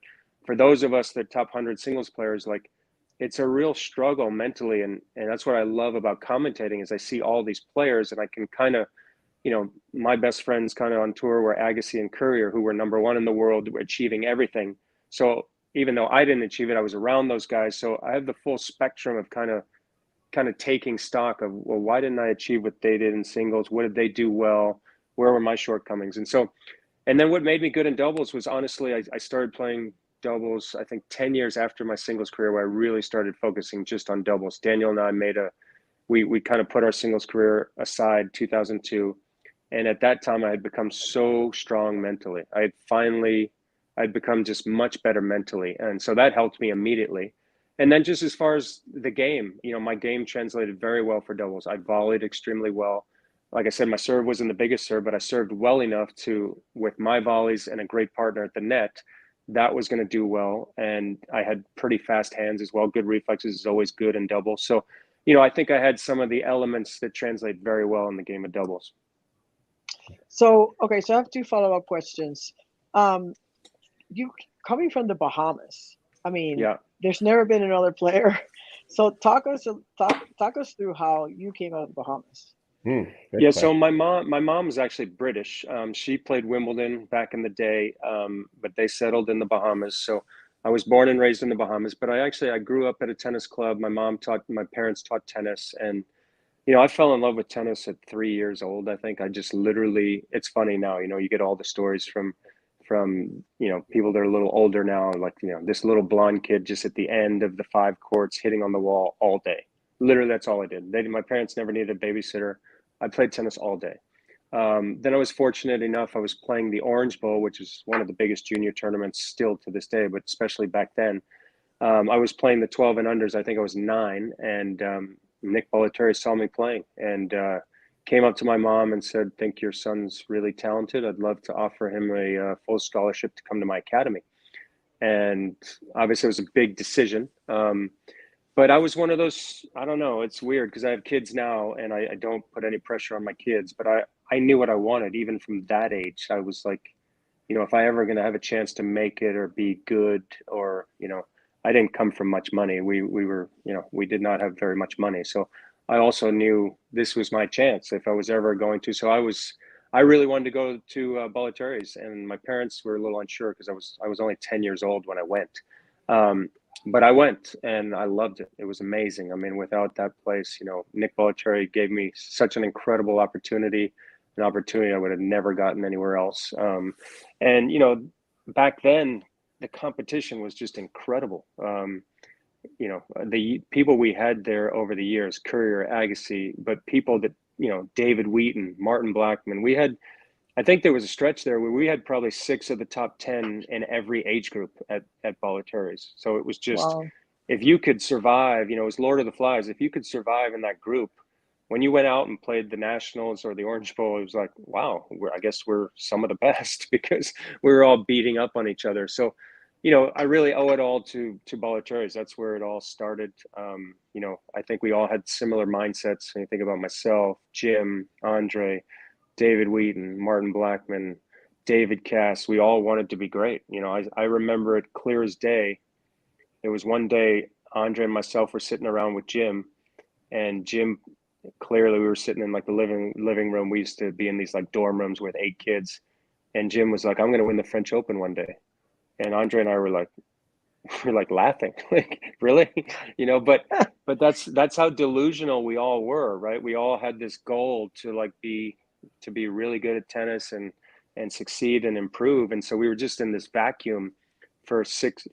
for those of us that top 100 singles players, like, it's a real struggle mentally. And that's what I love about commentating, is I see all these players and I can kind of, my best friends kind of on tour were Agassi and Courier, who were number 1 in the world, achieving everything. So even though I didn't achieve it, I was around those guys. So I have the full spectrum of kind of taking stock of, well, why didn't I achieve what they did in singles? What did they do well? Where were my shortcomings? And then what made me good in doubles was, honestly, I started playing doubles, I think 10 years after my singles career, where I really started focusing just on doubles. Daniel and I we kind of put our singles career aside 2002. And at that time I had become so strong mentally. I'd become just much better mentally. And so that helped me immediately. And then just as far as the game, my game translated very well for doubles. I volleyed extremely well. Like I said, my serve wasn't the biggest serve, but I served well enough to, with my volleys and a great partner at the net, that was going to do well. And I had pretty fast hands as well. Good reflexes is always good in doubles. So, I think I had some of the elements that translate very well in the game of doubles. So, okay, so I have 2 follow-up questions. You coming from the Bahamas, I mean, yeah. There's never been another player. So talk us through how you came out of the Bahamas. Yeah, so my mom is actually British. She played Wimbledon back in the day, but they settled in the Bahamas. So I was born and raised in the Bahamas, but I grew up at a tennis club. My parents taught tennis, and I fell in love with tennis at 3 years old. I think I just literally, it's funny now, you get all the stories from people that are a little older now, like, this little blonde kid just at the end of the 5 courts hitting on the wall all day. Literally, that's all I did. My parents never needed a babysitter. I played tennis all day. Then I was fortunate enough, I was playing the Orange Bowl, which is one of the biggest junior tournaments still to this day, but especially back then. I was playing the 12 and unders. I think I was 9, and Nick Bollettieri saw me playing and came up to my mom and said, "Think your son's really talented. I'd love to offer him a full scholarship to come to my academy." and obviously it was a big decision. But I was one of those, I don't know, it's weird because I have kids now and I don't put any pressure on my kids, but I knew what I wanted even from that age. I was like, if I ever going to have a chance to make it or be good, or, I didn't come from much money. We were, we did not have very much money. So I also knew this was my chance if I was ever going to. So I really wanted to go to Bollettieri's, and my parents were a little unsure because I was only 10 years old when I went. But I went and I loved it. It was amazing. I mean, without that place, Nick Bollettieri gave me such an incredible opportunity, an opportunity I would have never gotten anywhere else. And, back then, the competition was just incredible. The people we had there over the years, Courier, Agassi, but people that, David Wheaton, Martin Blackman, I think there was a stretch there where we had probably 6 of the top 10 in every age group at Bollettieri's. So it was just, Wow. if you could survive, it was Lord of the Flies. If you could survive in that group, when you went out and played the Nationals or the Orange Bowl, it was like, wow, I guess we're some of the best because we were all beating up on each other. So, I really owe it all to Bollettieri's. That's where it all started. I think we all had similar mindsets. When you think about myself, Jim, Andre, David Wheaton, Martin Blackman, David Cass, we all wanted to be great. I remember it clear as day. There was one day Andre and myself were sitting around with Jim, and Jim, clearly we were sitting in like the living room. We used to be in these like dorm rooms with 8 kids, and Jim was like, I'm going to win the French Open one day. And Andre and I were like laughing, like, really, but that's how delusional we all were, right? We all had this goal to be really good at tennis and succeed and improve. And so we were just in this vacuum for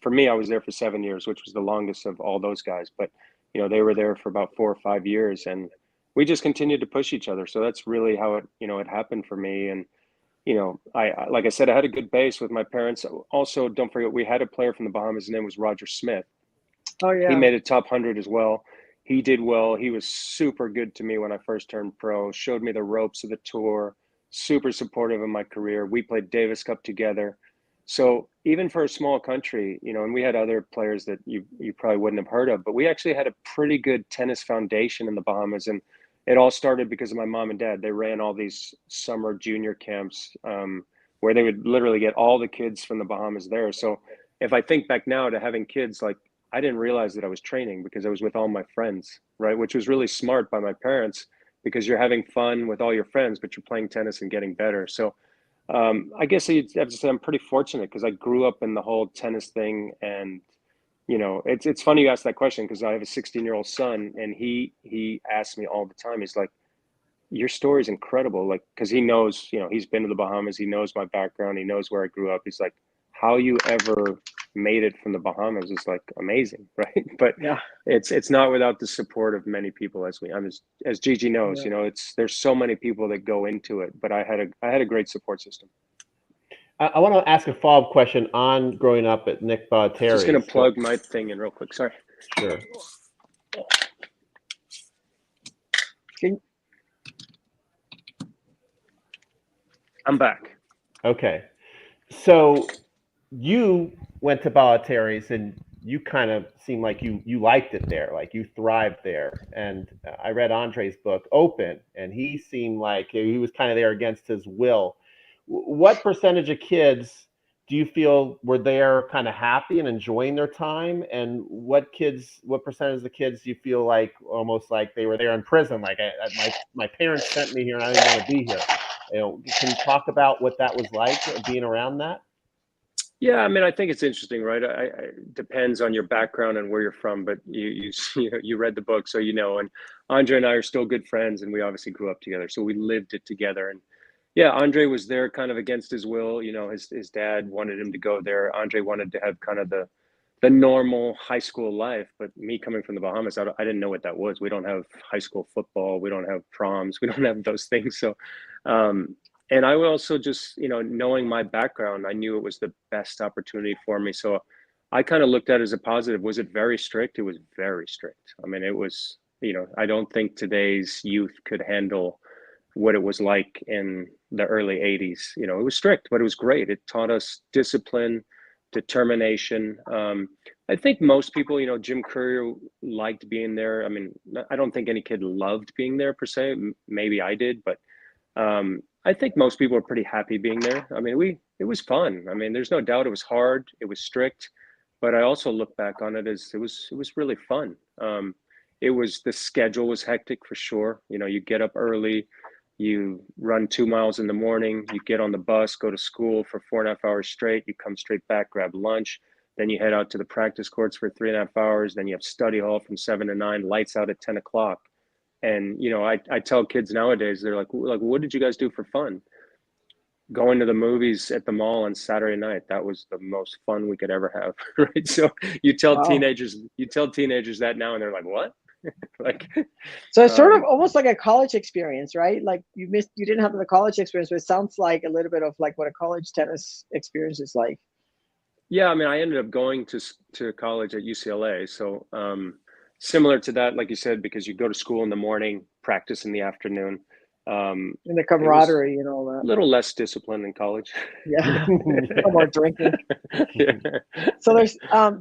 me, I was there for 7 years, which was the longest of all those guys. But, they were there for about 4 or 5 years, and we just continued to push each other. So that's really how it happened for me. And, I like I said, I had a good base with my parents. Also, don't forget, we had a player from the Bahamas. His name was Roger Smith. Oh, yeah. He made a top 100 as well. He did well. He was super good to me when I first turned pro, showed me the ropes of the tour, super supportive of my career. We played Davis Cup together. So even for a small country, and we had other players that you probably wouldn't have heard of, but we actually had a pretty good tennis foundation in the Bahamas. And it all started because of my mom and dad. They ran all these summer junior camps where they would literally get all the kids from the Bahamas there. So if I think back now to having kids, like, I didn't realize that I was training because I was with all my friends, right? Which was really smart by my parents, because you're having fun with all your friends, but you're playing tennis and getting better. So I guess I have to say I'm pretty fortunate because I grew up in the whole tennis thing. And, it's funny you asked that question because I have a 16-year-old son, and he asks me all the time. He's like, your story is incredible. Like, because he knows, he's been to the Bahamas. He knows my background. He knows where I grew up. He's like, how you ever made it from the Bahamas is like amazing, right? But Yeah. it's not without the support of many people, as Gigi knows. Yeah. There's so many people that go into it, but I had a great support system. I want to ask a follow-up question on growing up at Nick Bollettieri's. Just going to plug my thing in real quick. Sorry. Sure. I'm back. Okay. So you went to Bollettieri's, and you kind of seemed like you liked it there, like you thrived there. And I read Andre's book, Open, and he seemed like he was kind of there against his will. What percentage of kids do you feel were there kind of happy and enjoying their time? And what percentage of the kids do you feel like almost like they were there in prison? Like my parents sent me here and I didn't want to be here. Can you talk about what that was like, being around that? Yeah, I mean, I think it's interesting, right? It depends on your background and where you're from, but you read the book, so And Andre and I are still good friends, and we obviously grew up together, so we lived it together. And yeah, Andre was there kind of against his will. His dad wanted him to go there. Andre wanted to have kind of the normal high school life, but me coming from the Bahamas, I didn't know what that was. We don't have high school football. We don't have proms. We don't have those things. So, and I would also just, knowing my background, I knew it was the best opportunity for me. So I kind of looked at it as a positive. Was it very strict? It was very strict. I mean, it was, I don't think today's youth could handle what it was like in the early 80s. It was strict, but it was great. It taught us discipline. determination. I think most people, Jim Courier liked being there. I mean, I don't think any kid loved being there per se. Maybe I did, but I think most people are pretty happy being there. I mean, it was fun. I mean, there's no doubt it was hard, it was strict, but I also look back on it as it was really fun. The schedule was hectic for sure. You get up early, you run 2 miles in the morning, you get on the bus, go to school for 4.5 hours straight, you come straight back, grab lunch, then you head out to the practice courts for 3.5 hours, then you have study hall from 7 to 9, lights out at 10 o'clock. And, I tell kids nowadays, they're like, what did you guys do for fun? Going to the movies at the mall on Saturday night. That was the most fun we could ever have. Right. So you tell teenagers that now and they're like, what? Like, so it's sort of almost like a college experience, right? Like you didn't have the college experience, but it sounds like a little bit of like what a college tennis experience is like. Yeah. I mean, I ended up going to college at UCLA. So, similar to that, like you said, because you go to school in the morning, practice in the afternoon. And the camaraderie and all that. A little less discipline in college. Yeah, no more drinking. Yeah. So there's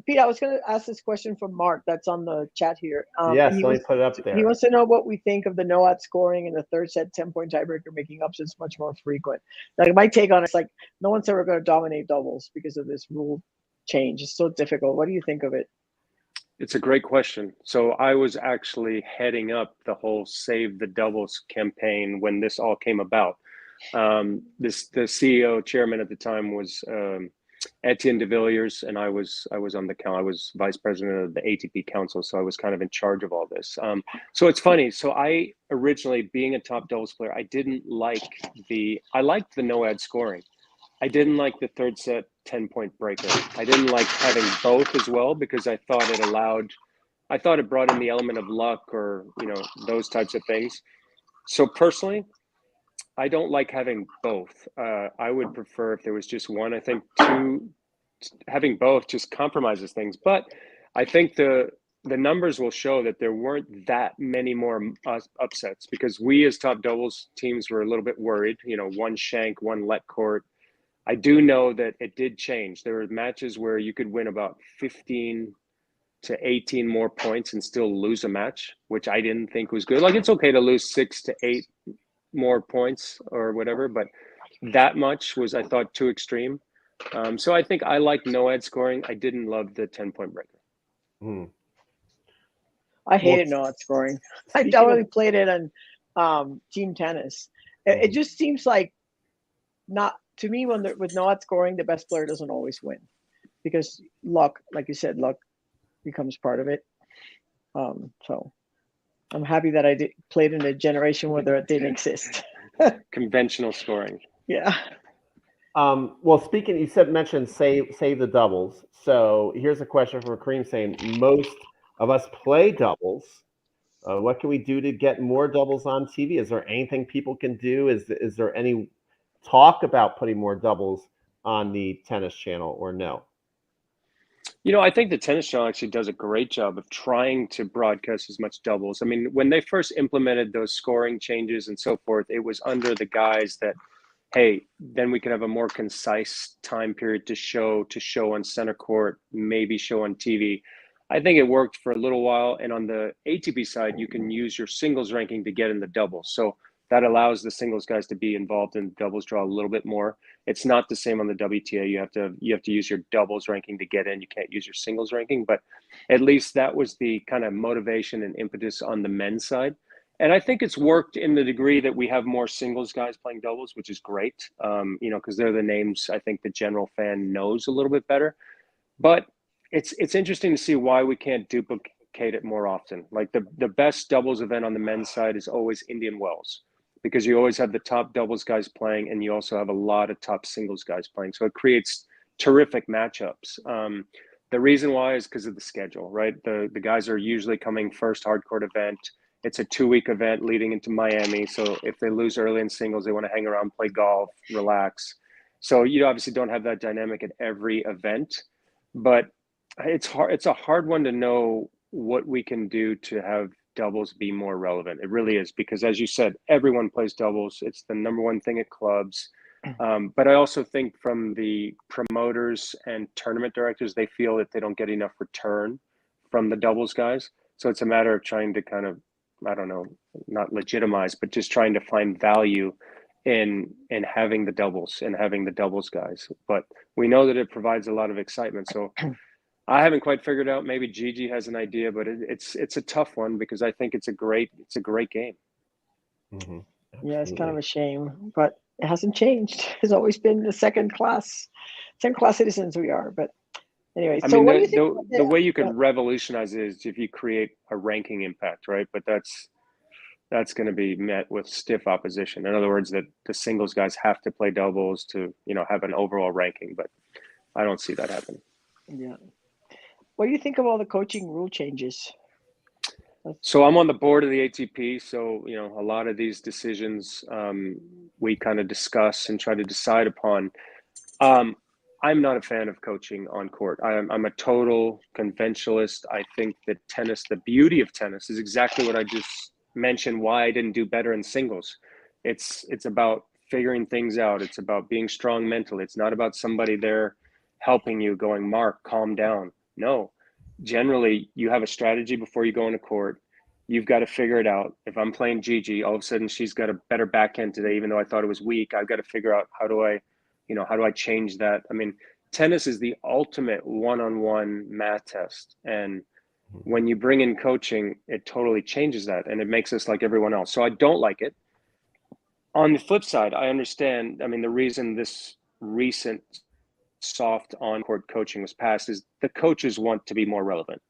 Pete, I was going to ask this question from Mark that's on the chat here. Yes, let me put it up there. He wants to know what we think of the no-ad scoring in the third set 10-point tiebreaker making upsets much more frequent. Like my take on it's like no one's ever going to dominate doubles because of this rule change. It's so difficult. What do you think of it? It's a great question. So I was actually heading up the whole Save the Doubles campaign when this all came about. The CEO chairman at the time was Etienne de Villiers, and I was on the council. I was vice president of the ATP council, so I was kind of in charge of all this. So it's funny. So I originally, being a top doubles player, I liked the no ad scoring. I didn't like the third set 10-point breaker. I didn't like having both as well because I thought it brought in the element of luck or, those types of things. So personally, I don't like having both. I would prefer if there was just one. I think having both just compromises things. But I think the numbers will show that there weren't that many more upsets because we as top doubles teams were a little bit worried, one shank, one let court. I do know that it did change. There were matches where you could win about 15 to 18 more points and still lose a match, which I didn't think was good. Like it's okay to lose 6 to 8 more points or whatever, but that much was, I thought, too extreme. So I think I like no ad scoring. I didn't love the 10-point breaker. I hated no ad scoring. I definitely played it on team tennis. It just seems like to me, with no ad scoring, the best player doesn't always win because luck, like you said, luck becomes part of it. So I'm happy that I played in a generation where it didn't exist. Conventional scoring. Yeah. Well, you mentioned save the doubles. So here's a question from Kareem saying, most of us play doubles. What can we do to get more doubles on TV? Is there anything people can do? Is there any talk about putting more doubles on the tennis channel or no? I think the tennis channel actually does a great job of trying to broadcast as much doubles. I mean, when they first implemented those scoring changes and so forth, it was under the guise that, hey, then we can have a more concise time period to show on center court, maybe show on TV. I think it worked for a little while. And on the ATP side, you can use your singles ranking to get in the doubles. So that allows the singles guys to be involved in doubles draw a little bit more. It's not the same on the WTA. You have to use your doubles ranking to get in. You can't use your singles ranking, but at least that was the kind of motivation and impetus on the men's side. And I think it's worked in the degree that we have more singles guys playing doubles, which is great, because they're the names I think the general fan knows a little bit better. But it's interesting to see why we can't duplicate it more often. Like the best doubles event on the men's side is always Indian Wells, because you always have the top doubles guys playing and you also have a lot of top singles guys playing. So it creates terrific matchups. The reason why is because of the schedule, right? The guys are usually coming first hardcourt event. It's a 2-week event leading into Miami. So if they lose early in singles, they want to hang around, play golf, relax. So you obviously don't have that dynamic at every event, but it's hard. It's a hard one to know what we can do to have doubles be more relevant. It really is, because as you said, everyone plays doubles. It's the number one thing at clubs. But I also think from the promoters and tournament directors, they feel that they don't get enough return from the doubles guys. So it's a matter of trying to kind of, I don't know, not legitimize, but just trying to find value in having the doubles and having the doubles guys. But we know that it provides a lot of excitement. So I haven't quite figured out. Maybe Gigi has an idea, but it's a tough one because I think it's a great game. Mm-hmm. Yeah, it's kind of a shame, but it hasn't changed. It's always been the second class citizens we are. But anyway, I so mean, what do you think? the way you could revolutionize it is if you create a ranking impact, right? But that's going to be met with stiff opposition. In other words, that the singles guys have to play doubles to, have an overall ranking. But I don't see that happening. Yeah. What do you think of all the coaching rule changes? So I'm on the board of the ATP. So, a lot of these decisions we kind of discuss and try to decide upon. I'm not a fan of coaching on court. I'm a total conventionalist. I think that the beauty of tennis is exactly what I just mentioned, why I didn't do better in singles. It's about figuring things out. It's about being strong mentally. It's not about somebody there helping you going, Mark, calm down. No, generally you have a strategy before you go into court. You've got to figure it out. If I'm playing Gigi, all of a sudden she's got a better backhand today, even though I thought it was weak. I've got to figure out how do I change that? I mean, tennis is the ultimate one-on-one math test. And when you bring in coaching, it totally changes that. And it makes us like everyone else. So I don't like it. On the flip side, I understand. I mean, the reason this recent soft on-court coaching was passed is the coaches want to be more relevant.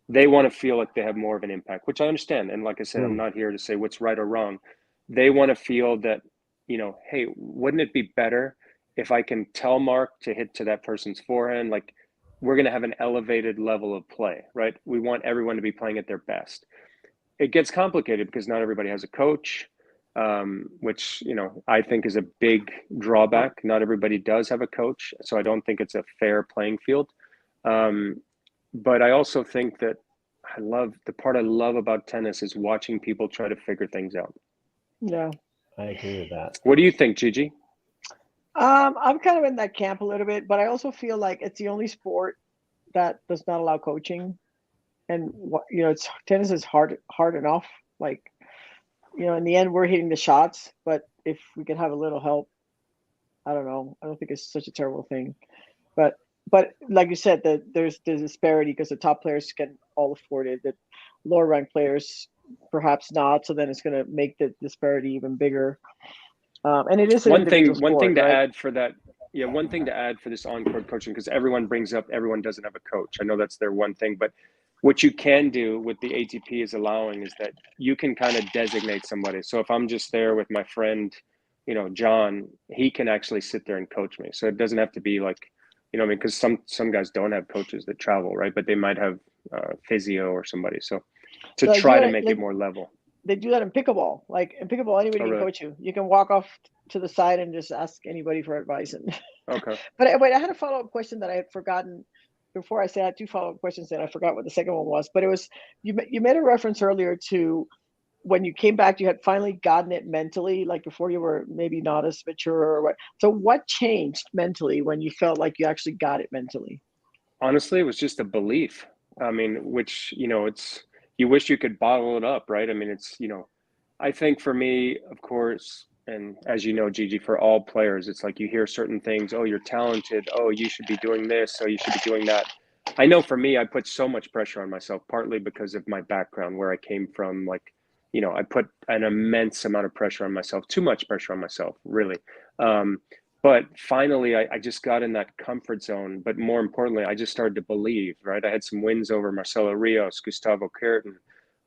They want to feel like they have more of an impact, which I understand. And like I said, I'm not here to say what's right or wrong. They want to feel that, hey, wouldn't it be better if I can tell Mark to hit to that person's forehand? Like, we're going to have an elevated level of play, right? We want everyone to be playing at their best. It gets complicated because not everybody has a coach, which, I think is a big drawback. Not everybody does have a coach. So I don't think it's a fair playing field. But I also think that the part I love about tennis is watching people try to figure things out. Yeah. I agree with that. What do you think, Gigi? I'm kind of in that camp a little bit, but I also feel like it's the only sport that does not allow coaching. And tennis is hard enough. Like, in the end, we're hitting the shots, but if we could have a little help, I don't know. I don't think it's such a terrible thing. But like you said, that there's disparity because the top players can all afford it. The lower ranked players perhaps not. So then it's going to make the disparity even bigger. And it is one thing to right? add for that. Yeah, one thing to add for this on-court coaching, because everyone brings up everyone doesn't have a coach. I know that's their one thing, but what you can do with the ATP is allowing is that you can kind of designate somebody. So if I'm just there with my friend, John, he can actually sit there and coach me. So it doesn't have to be like, because some guys don't have coaches that travel, right? But they might have physio or somebody. So try to make it more level. They do that in pickleball. Like in pickleball, anybody can coach you. You can walk off to the side and just ask anybody for advice. Okay. But I had a follow-up question that I had forgotten. Before I said I had two follow-up questions, and I forgot what the second one was. But it was you made a reference earlier to when you came back, you had finally gotten it mentally. Like before, you were maybe not as mature or what. So what changed mentally when you felt like you actually got it mentally? Honestly, it was just a belief. I mean, which it's. You wish you could bottle it up, right? I mean, it's, I think for me, of course, and as you know, Gigi, for all players, it's like you hear certain things. Oh, you're talented. Oh, you should be doing this. Oh, you should be doing that. I know for me, I put so much pressure on myself, partly because of my background, where I came from. Like, I put an immense amount of pressure on myself, too much pressure on myself, really. But finally, I just got in that comfort zone. But more importantly, I just started to believe, right? I had some wins over Marcelo Rios, Gustavo Kuerten.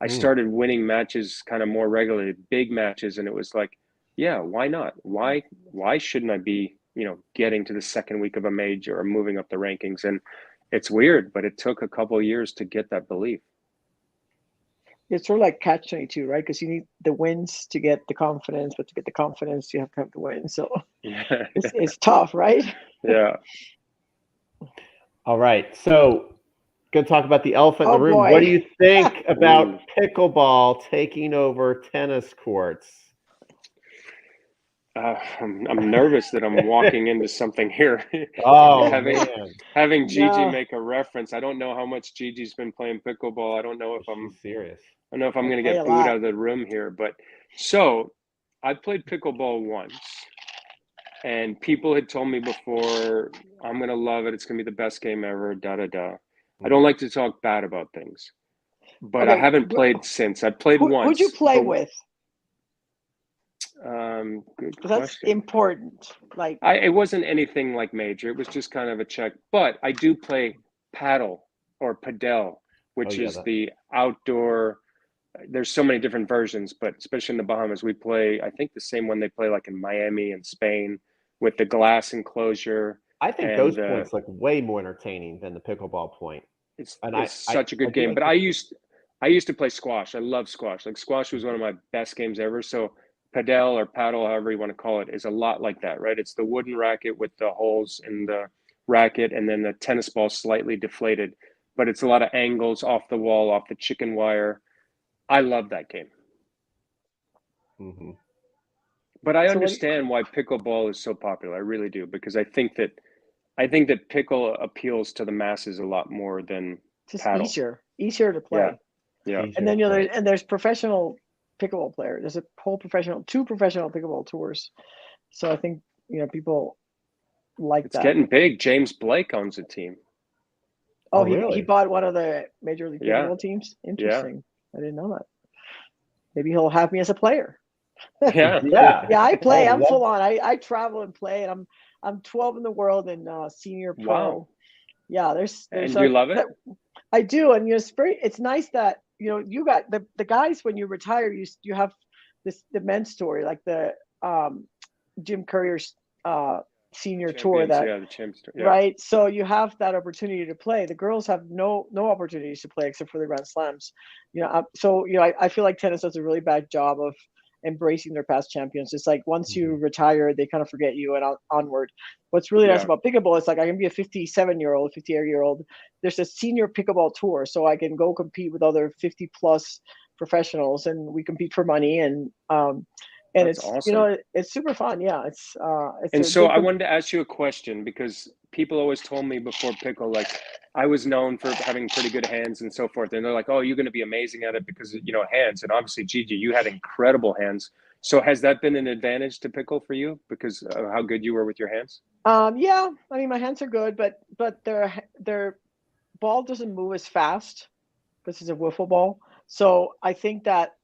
I started winning matches kind of more regularly, big matches. And it was like, yeah, why not? Why shouldn't I be, getting to the second week of a major or moving up the rankings? And it's weird, but it took a couple of years to get that belief. It's sort of like catch-22, right? Because you need the wins to get the confidence, but to get the confidence, you have to have the wins. So it's tough, right? Yeah. All right. So, going to talk about the elephant in the room. Boy. What do you think about pickleball taking over tennis courts? I'm nervous that I'm walking into something here. Oh having man, having Gigi No. make a reference. I don't know how much Gigi's been playing pickleball. I don't know if she's serious. I'm I going to play a get booed lot. out of the room here. But so I played pickleball once, and people had told me before, I'm going to love it. It's going to be the best game ever. Da da da. I don't like to talk bad about things, but I Okay. haven't played since. I played Who'd you once, play but with? good Because that's question. important. Like, It wasn't anything like major. It was just kind of a check. But I do play paddle or padel, Oh which yeah, is the outdoor. There's so many different versions, but especially in the Bahamas, we play, I think, the same one they play like in Miami and Spain with the glass enclosure. I think And those points look way more entertaining than the pickleball point. And it's such a I good do game. like But the I used to play squash. I love squash. Like squash was one of my best games ever. So padel or paddle, however you want to call it, is a lot like that, right? It's the wooden racket with the holes in the racket and then the tennis ball slightly deflated. But it's a lot of angles off the wall, off the chicken wire. I love that game. hmm But I so what? understand why pickleball is so popular. I really do, because I think that pickle appeals to the masses a lot more than Just paddle. easier to Yeah, play. yeah. And easier to then play. there's professional pickleball players. There's a whole two professional pickleball tours. So I think people like It's that. getting big. James Blake owns a team. Oh, Oh he really? bought one of the Major League Yeah, Pickleball teams. yeah, Interesting. I didn't know that. Maybe he'll have me as a player. yeah. Yeah, Yeah, I I play. would I'm love. full on. I travel and play, and I'm 12 in the world and senior Wow. pro. Yeah, there's And you like love that. it? I do, and it's nice that you got the guys when you retire, you have the men's story like the Jim Courier's senior tour Champions, that yeah, the champions. Yeah, right. So you have that opportunity to play. The girls have no opportunities to play except for the Grand Slams. So I feel like tennis does a really bad job of embracing their past champions. It's like once you Mhm. retire, they kind of forget you and onward. What's really nice yeah. about pickleball is like I can be a 57-year-old, 58-year-old. There's a senior pickleball tour, so I can go compete with other 50 plus professionals, and we compete for money and That's it's awesome. it's super fun. Yeah, it's And a so good. I wanted to ask you a question because people always told me before pickle, like I was known for having pretty good hands and so forth. And they're like, oh, you're going to be amazing at it because, hands. And obviously, Gigi, you had incredible hands. So has that been an advantage to pickle for you because of how good you were with your hands? Yeah, I mean my hands are good, but their ball doesn't move as fast. This is a wiffle ball, so I think that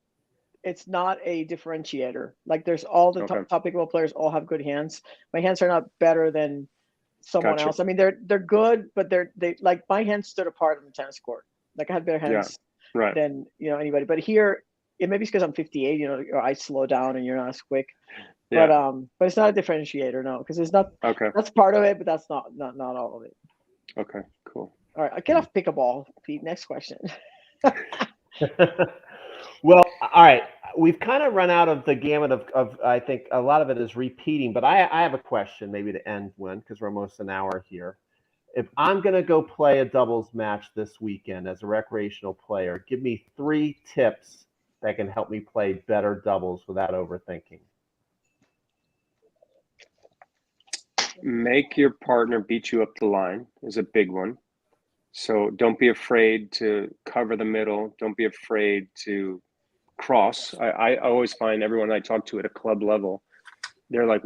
it's not a differentiator. Like there's all the Okay. top pickleball players all have good hands. My hands are not better than someone Gotcha. else. I mean they're good, but they like my hands stood apart on the tennis court. Like I had better Yeah. hands Right. than anybody. But here, it maybe it's because I'm 58. Your eyes slow down and you're not as quick. Yeah. But it's not a differentiator, no, because it's not. Okay. That's part of it, but that's not all of it. Okay. Cool. All right, I get off pickleball, Pete. Next question. Well, all right. We've kind of run out of the gamut of I think a lot of it is repeating, but I have a question maybe to end one because we're almost an hour here. If I'm going to go play a doubles match this weekend as a recreational player, give me 3 tips that can help me play better doubles without overthinking. Make your partner beat you up the line is a big one. So don't be afraid to cover the middle. Don't be afraid to cross. I always find everyone I talk to at a club level, they're like,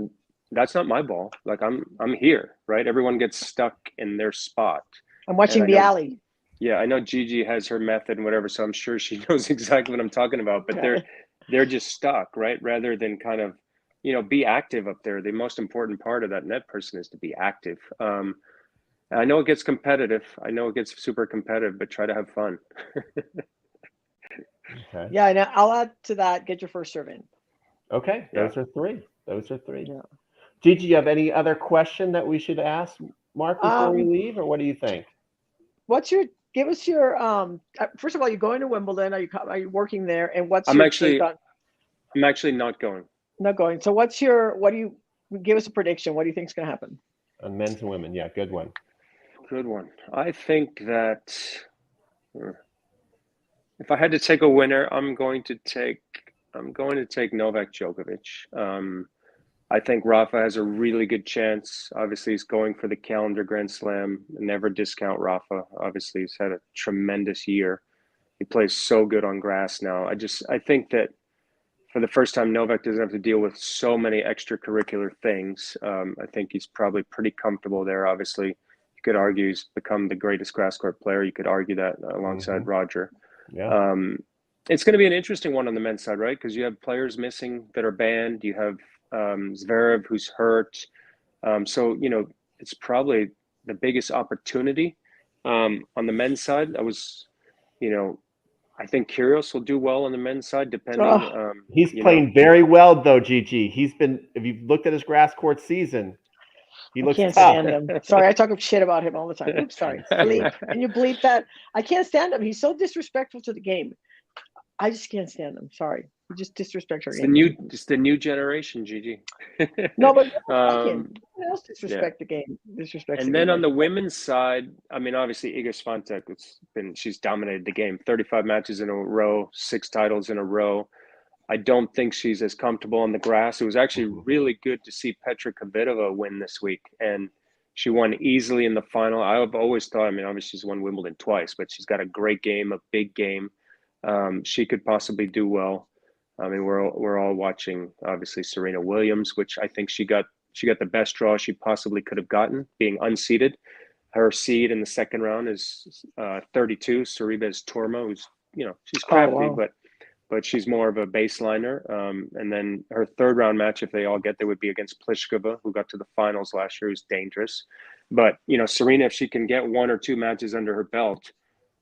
that's not my ball. Like I'm here, right? Everyone gets stuck in their spot. I'm And watching I the know, alley. yeah, I know Gigi has her method and whatever, so I'm sure she knows exactly what I'm talking about. But Right. they're just stuck, right? Rather than kind of, be active up there. The most important part of that net person is to be active. I know it gets competitive. I know it gets super competitive, but try to have fun. Okay. Yeah, and I'll add to that. Get your first serve in. Okay. Yeah. Those are 3. Those are 3. Yeah. Gigi, you have any other question that we should ask Mark before we Um, leave, or what do you think? give us your first of all, you're going to Wimbledon. Are you working there? And what's I'm your take actually on I'm actually not going. not going? So what do you give us a prediction? What do you think is going to happen? On men's and women, yeah, good one. Good one. I think that if I had to take a winner, I'm going to take Novak Djokovic. I think Rafa has a really good chance. Obviously, he's going for the calendar Grand Slam. Never discount Rafa. Obviously, he's had a tremendous year. He plays so good on grass now. I think that for the first time, Novak doesn't have to deal with so many extracurricular things. I think he's probably pretty comfortable there. Obviously, you could argue he's become the greatest grass court player. You could argue that alongside Roger. Yeah. It's going to be an interesting one on the men's side, right? Because you have players missing that are banned. You have Zverev, who's hurt. So, it's probably the biggest opportunity on the men's side. I think Kyrgios will do well on the men's side, depending. He's playing very well, though, Gigi. If you've looked at his grass court season, he looks can't tough. stand him. Sorry, I talk shit about him all the time. Oops, sorry. Bleep. Can you bleep that? I can't stand him. He's so disrespectful to the game. I just can't stand him. Sorry. He just disrespects our game. It's the new generation, Gigi. No, but who else disrespect the game? And then on the women's side, I mean, obviously Iga Swiatek, she's dominated the game. 35 matches in a row, 6 titles in a row. I don't think she's as comfortable on the grass. It was actually really good to see Petra Kvitova win this week, and she won easily in the final. I've always thought, I mean, obviously she's won Wimbledon twice, but she's got a great game, a big game. She could possibly do well. I mean, we're all watching, obviously, Serena Williams, which I think she got the best draw she possibly could have gotten, being unseeded. Her seed in the second round is 32, Sorribes Tormo, who's, she's crafty, but she's more of a baseliner. And then her third round match, if they all get there, would be against Pliskova, who got to the finals last year, who's dangerous. But, Serena, if she can get 1 or 2 matches under her belt,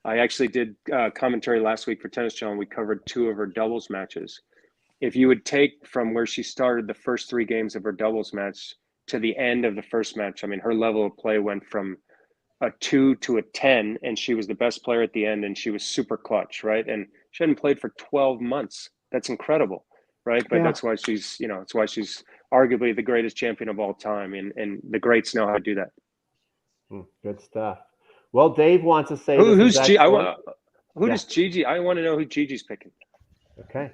I actually did commentary last week for Tennis Channel. We covered 2 of her doubles matches. If you would take from where she started the first 3 games of her doubles match to the end of the first match, I mean, her level of play went from a 2 to a 10, and she was the best player at the end, and she was super clutch, right? And she hadn't played for 12 months. That's incredible, right? But that's why she's, it's why she's arguably the greatest champion of all time, and the greats know how to do that. Good stuff. Well, Dave wants to say who's Gigi? Does Gigi? I want to know who Gigi's picking. Okay.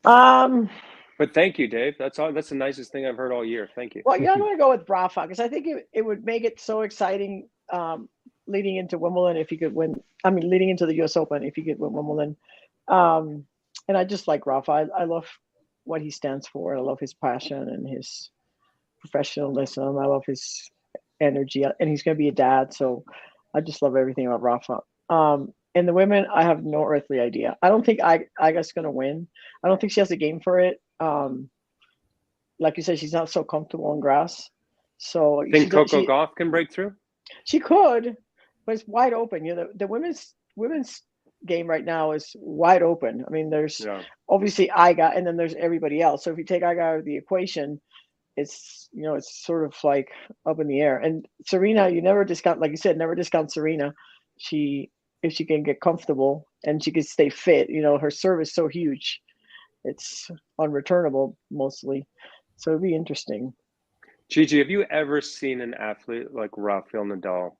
But thank you, Dave. That's all. That's the nicest thing I've heard all year. Thank you. Well, I'm going to go with Rafa because I think it would make it so exciting leading into Wimbledon if he could win. I mean, leading into the U.S. Open if he could win Wimbledon. And I just like Rafa. I love what he stands for. I love his passion and his professionalism. I love his energy, and he's going to be a dad, so I just love everything about Rafa. And the women, I have no earthly idea. I don't think Iga's going to win. I don't think she has a game for it. Like you said, she's not so comfortable on grass. So think Coco Gauff can break through? She could, but it's wide open. The women's game right now is wide open. I mean, there's obviously Iga, and then there's everybody else. So if you take Iga out of the equation, it's it's sort of like up in the air. And Serena, you never discount, like you said, never discount Serena. If she can get comfortable and she can stay fit, her serve is so huge, it's unreturnable mostly. So it'd be interesting. Gigi, have you ever seen an athlete like Rafael Nadal?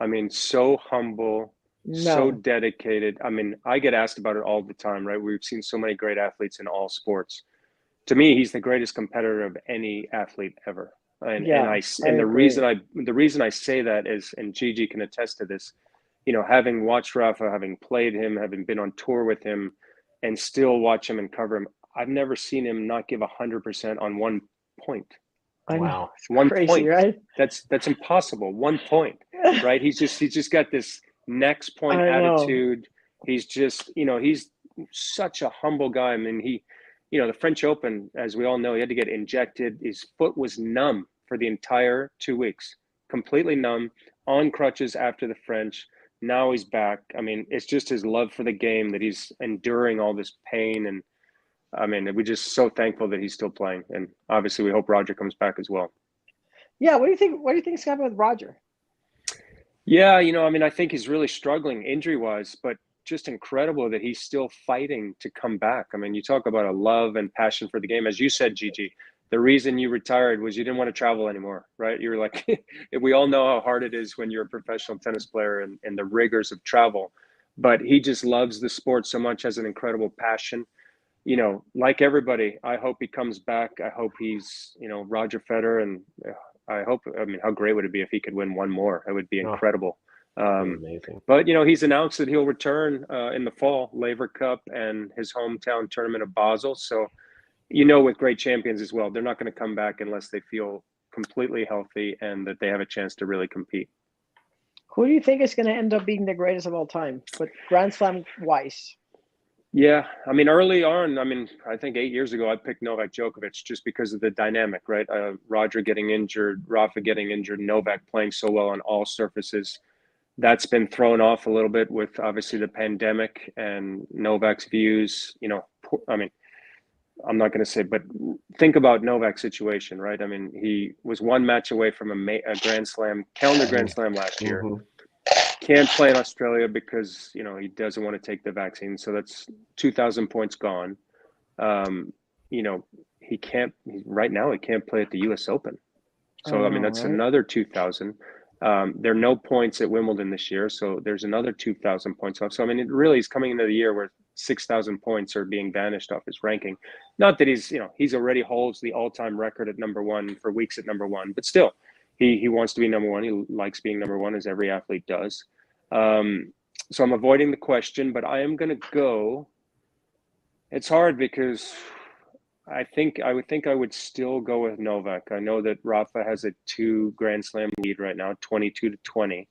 I mean, so humble, so dedicated. I mean, I get asked about it all the time, right? We've seen so many great athletes in all sports. To me, he's the greatest competitor of any athlete ever. The reason I say that is, and Gigi can attest to this, having watched Rafa, having played him, having been on tour with him, and still watch him and cover him, I've never seen him not give 100% on 1 point. Wow, it's 1 crazy, point, right? That's impossible. 1 point, right? He's just got this next point attitude. He's just, he's such a humble guy. I mean, the French Open, as we all know, he had to get injected. His foot was numb for the entire 2 weeks, completely numb, on crutches after the French. Now he's back. I mean, it's just his love for the game that he's enduring all this pain. And I mean, we're just so thankful that he's still playing. And obviously we hope Roger comes back as well. Yeah. What do you think is happening with Roger? Yeah. I mean, I think he's really struggling injury-wise, but just incredible that he's still fighting to come back. I mean, you talk about a love and passion for the game. As you said, Gigi, the reason you retired was you didn't want to travel anymore, right? You were like, we all know how hard it is when you're a professional tennis player and the rigors of travel, but he just loves the sport so much, has an incredible passion. like everybody, I hope he comes back. I hope he's, Roger Federer, and I mean, how great would it be if he could win one more? It would be incredible. Amazing. But, he's announced that he'll return in the fall, Laver Cup and his hometown tournament of Basel. So, with great champions as well, they're not going to come back unless they feel completely healthy and that they have a chance to really compete. Who do you think is going to end up being the greatest of all time, but Grand Slam wise? Yeah, I mean, early on, I think 8 years ago, I picked Novak Djokovic just because of the dynamic, right? Roger getting injured, Rafa getting injured, Novak playing so well on all surfaces. That's been thrown off a little bit with obviously the pandemic and Novak's views. I'm not going to say, but think about Novak's situation, right? I mean, he was one match away from a Grand Slam, calendar Grand Slam last year. Can't play in Australia because, he doesn't want to take the vaccine. So that's 2,000 points gone. He can't, right now, he can't play at the US Open. So, that's right? Another 2,000. There are no points at Wimbledon this year. So there's another 2,000 points off. So, it really is coming into the year where 6,000 points are being vanished off his ranking. Not that he's already holds the all-time record at number one for weeks at number one, but still, he wants to be number one. He likes being number one, as every athlete does. So I'm avoiding the question, but I am going to go. It's hard because I would still go with Novak. I know that Rafa has a 2 Grand Slam lead right now, 22-20,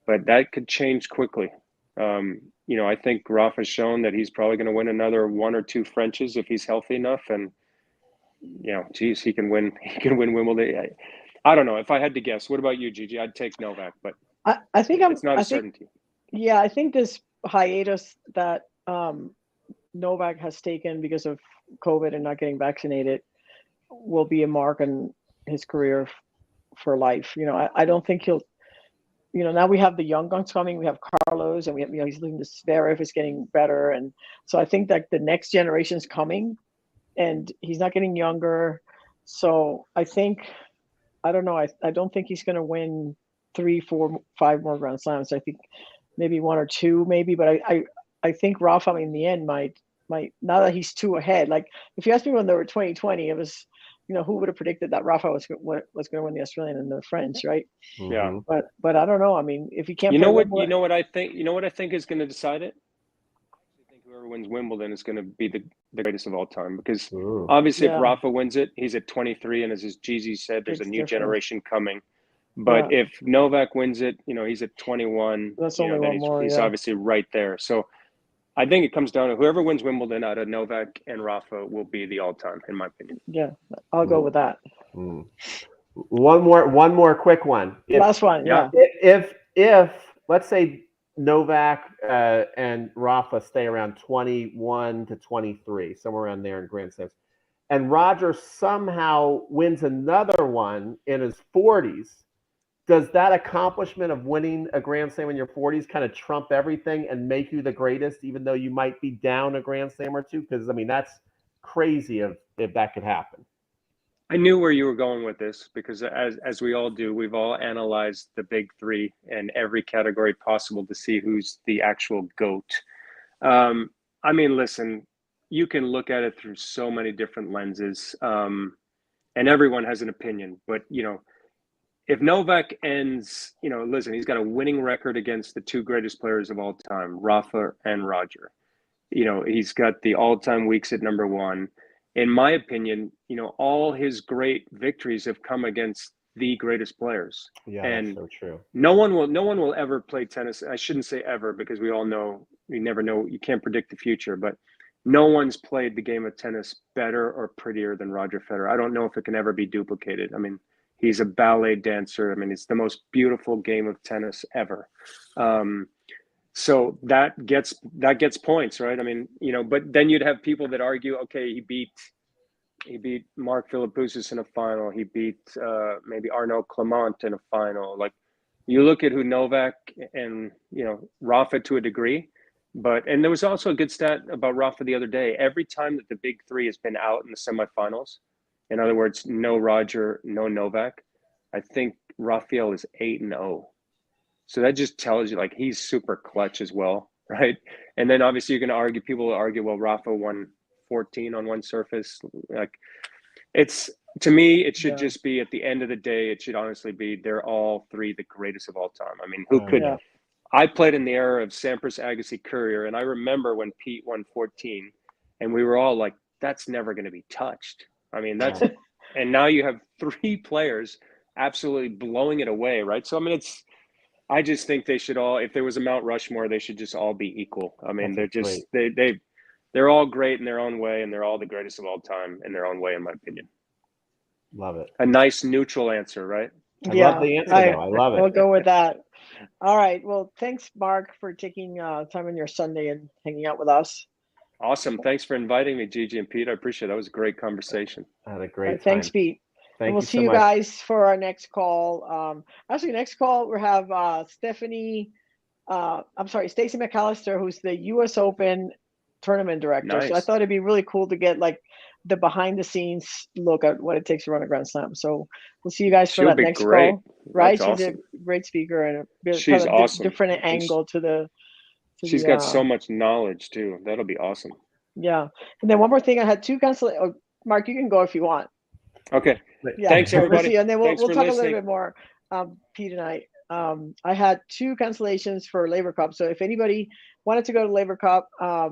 but that could change quickly. I think Rafa's shown that he's probably going to win another 1 or 2 Frenches if he's healthy enough. And, he can win Wimbledon. I don't know. If I had to guess, what about you, Gigi? I'd take Novak, but I think it's not a certainty. Yeah, I think this hiatus that Novak has taken because of COVID and not getting vaccinated will be a mark on his career for life. I don't think he'll. Now we have the young guns coming. We have Carlos, and we have, he's looking to Zverev is getting better, and so I think that the next generation's coming, and he's not getting younger. So I think, I don't know. I don't think he's going to win 3, 4, 5 more Grand Slams. I think maybe 1 or 2, maybe. But I think Rafa in the end might now that he's 2 ahead. Like if you asked me when they were 2020, it was. Who would have predicted that Rafa was going to win the Australian and the French, right? Yeah. But I don't know. I mean, if he can't, you know what I think. You know what I think is going to decide it. I think whoever wins Wimbledon is going to be the greatest of all time because obviously if Rafa wins it, he's at 23, and as Gigi said, there's a new generation coming. But if Novak wins it, he's at 21. That's only one more. He's obviously right there. So. I think it comes down to whoever wins Wimbledon out of Novak and Rafa will be the all-time, in my opinion. Yeah, I'll go with that. One more quick one. Last one, yeah. If let's say Novak and Rafa stay around 21 to 23, somewhere around there in Grand Slams, and Roger somehow wins another one in his 40s, does that accomplishment of winning a Grand Slam in your 40s kind of trump everything and make you the greatest, even though you might be down a Grand Slam or 2? Because, that's crazy if that could happen. I knew where you were going with this because as we all do, we've all analyzed the big 3 in every category possible to see who's the actual GOAT. Listen, you can look at it through so many different lenses, and everyone has an opinion, but, if Novak ends, listen, he's got a winning record against the 2 greatest players of all time, Rafa and Roger. He's got the all-time weeks at number 1. In my opinion, all his great victories have come against the greatest players. Yeah, and that's so true. No one will ever play tennis. I shouldn't say ever because we all know, you never know, you can't predict the future, but no one's played the game of tennis better or prettier than Roger Federer. I don't know if it can ever be duplicated. He's a ballet dancer. It's the most beautiful game of tennis ever. So that gets points, right? But then you'd have people that argue, okay, he beat Mark Philippoussis in a final. He beat maybe Arnaud Clement in a final. Like you look at who Novak and, Rafa to a degree, and there was also a good stat about Rafa the other day. Every time that the big 3 has been out in the semifinals, in other words, no Roger, no Novak, I think Rafael is 8-0. So that just tells you, he's super clutch as well, right? And then obviously you're going to argue, people will argue, well, Rafa won 14 on one surface. Like, it's, to me, it should just be, at the end of the day, it should honestly be, they're all three the greatest of all time. I mean, who could? Yeah. I played in the era of Sampras, Agassi, Courier, and I remember when Pete won 14, and we were all like, "That's never going to be touched." I mean, that's, and now you have three players absolutely blowing it away, right? So I mean, I just think they should all, if there was a Mount Rushmore, they should just all be equal. I mean, they're just they're all great in their own way, and they're all the greatest of all time in their own way, in my opinion. Love it. A nice neutral answer, right? I love the answer, though. I love it. We'll go with that. All right. Well, thanks, Mark, for taking time on your Sunday and hanging out with us. Awesome. Thanks for inviting me, Gigi and Pete. I appreciate it. That was a great conversation. I had a great time. Thanks, Pete. And we'll see you guys for our next call. Actually, next call we'll have Stacey McAllister, who's the U.S. Open tournament director. Nice. So I thought it'd be really cool to get like the behind the scenes look at what it takes to run a Grand Slam. So we'll see you guys for that next call. Right? That's She's awesome. a great speaker and she's awesome. Different angle to the. She's got so much knowledge too. That'll be awesome. Yeah. And then one more thing, I had two cancellations. Oh, Mark, you can go if you want. Okay. Yeah. Thanks, everybody. And then we'll talk listening. a little bit more, Pete and I had two cancellations for Laver Cup. So if anybody wanted to go to Laver Cup, I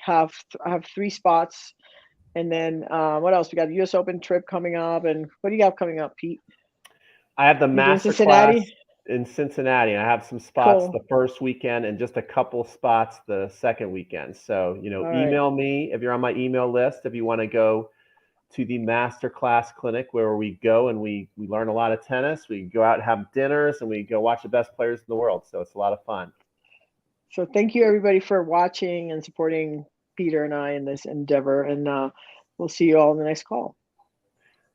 have 3 spots. And then what else? We got the U.S. Open trip coming up. And what do you got coming up, Pete? I have the master class in Cincinnati. I have some spots the first weekend and just a couple spots the second weekend. So, email me if you're on my email list, if you want to go to the masterclass clinic where we go and we learn a lot of tennis. We go out and have dinners and we go watch the best players in the world. So it's a lot of fun. So thank you everybody for watching and supporting Peter and I in this endeavor. And we'll see you all in the next call.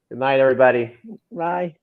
Good night, everybody. Bye.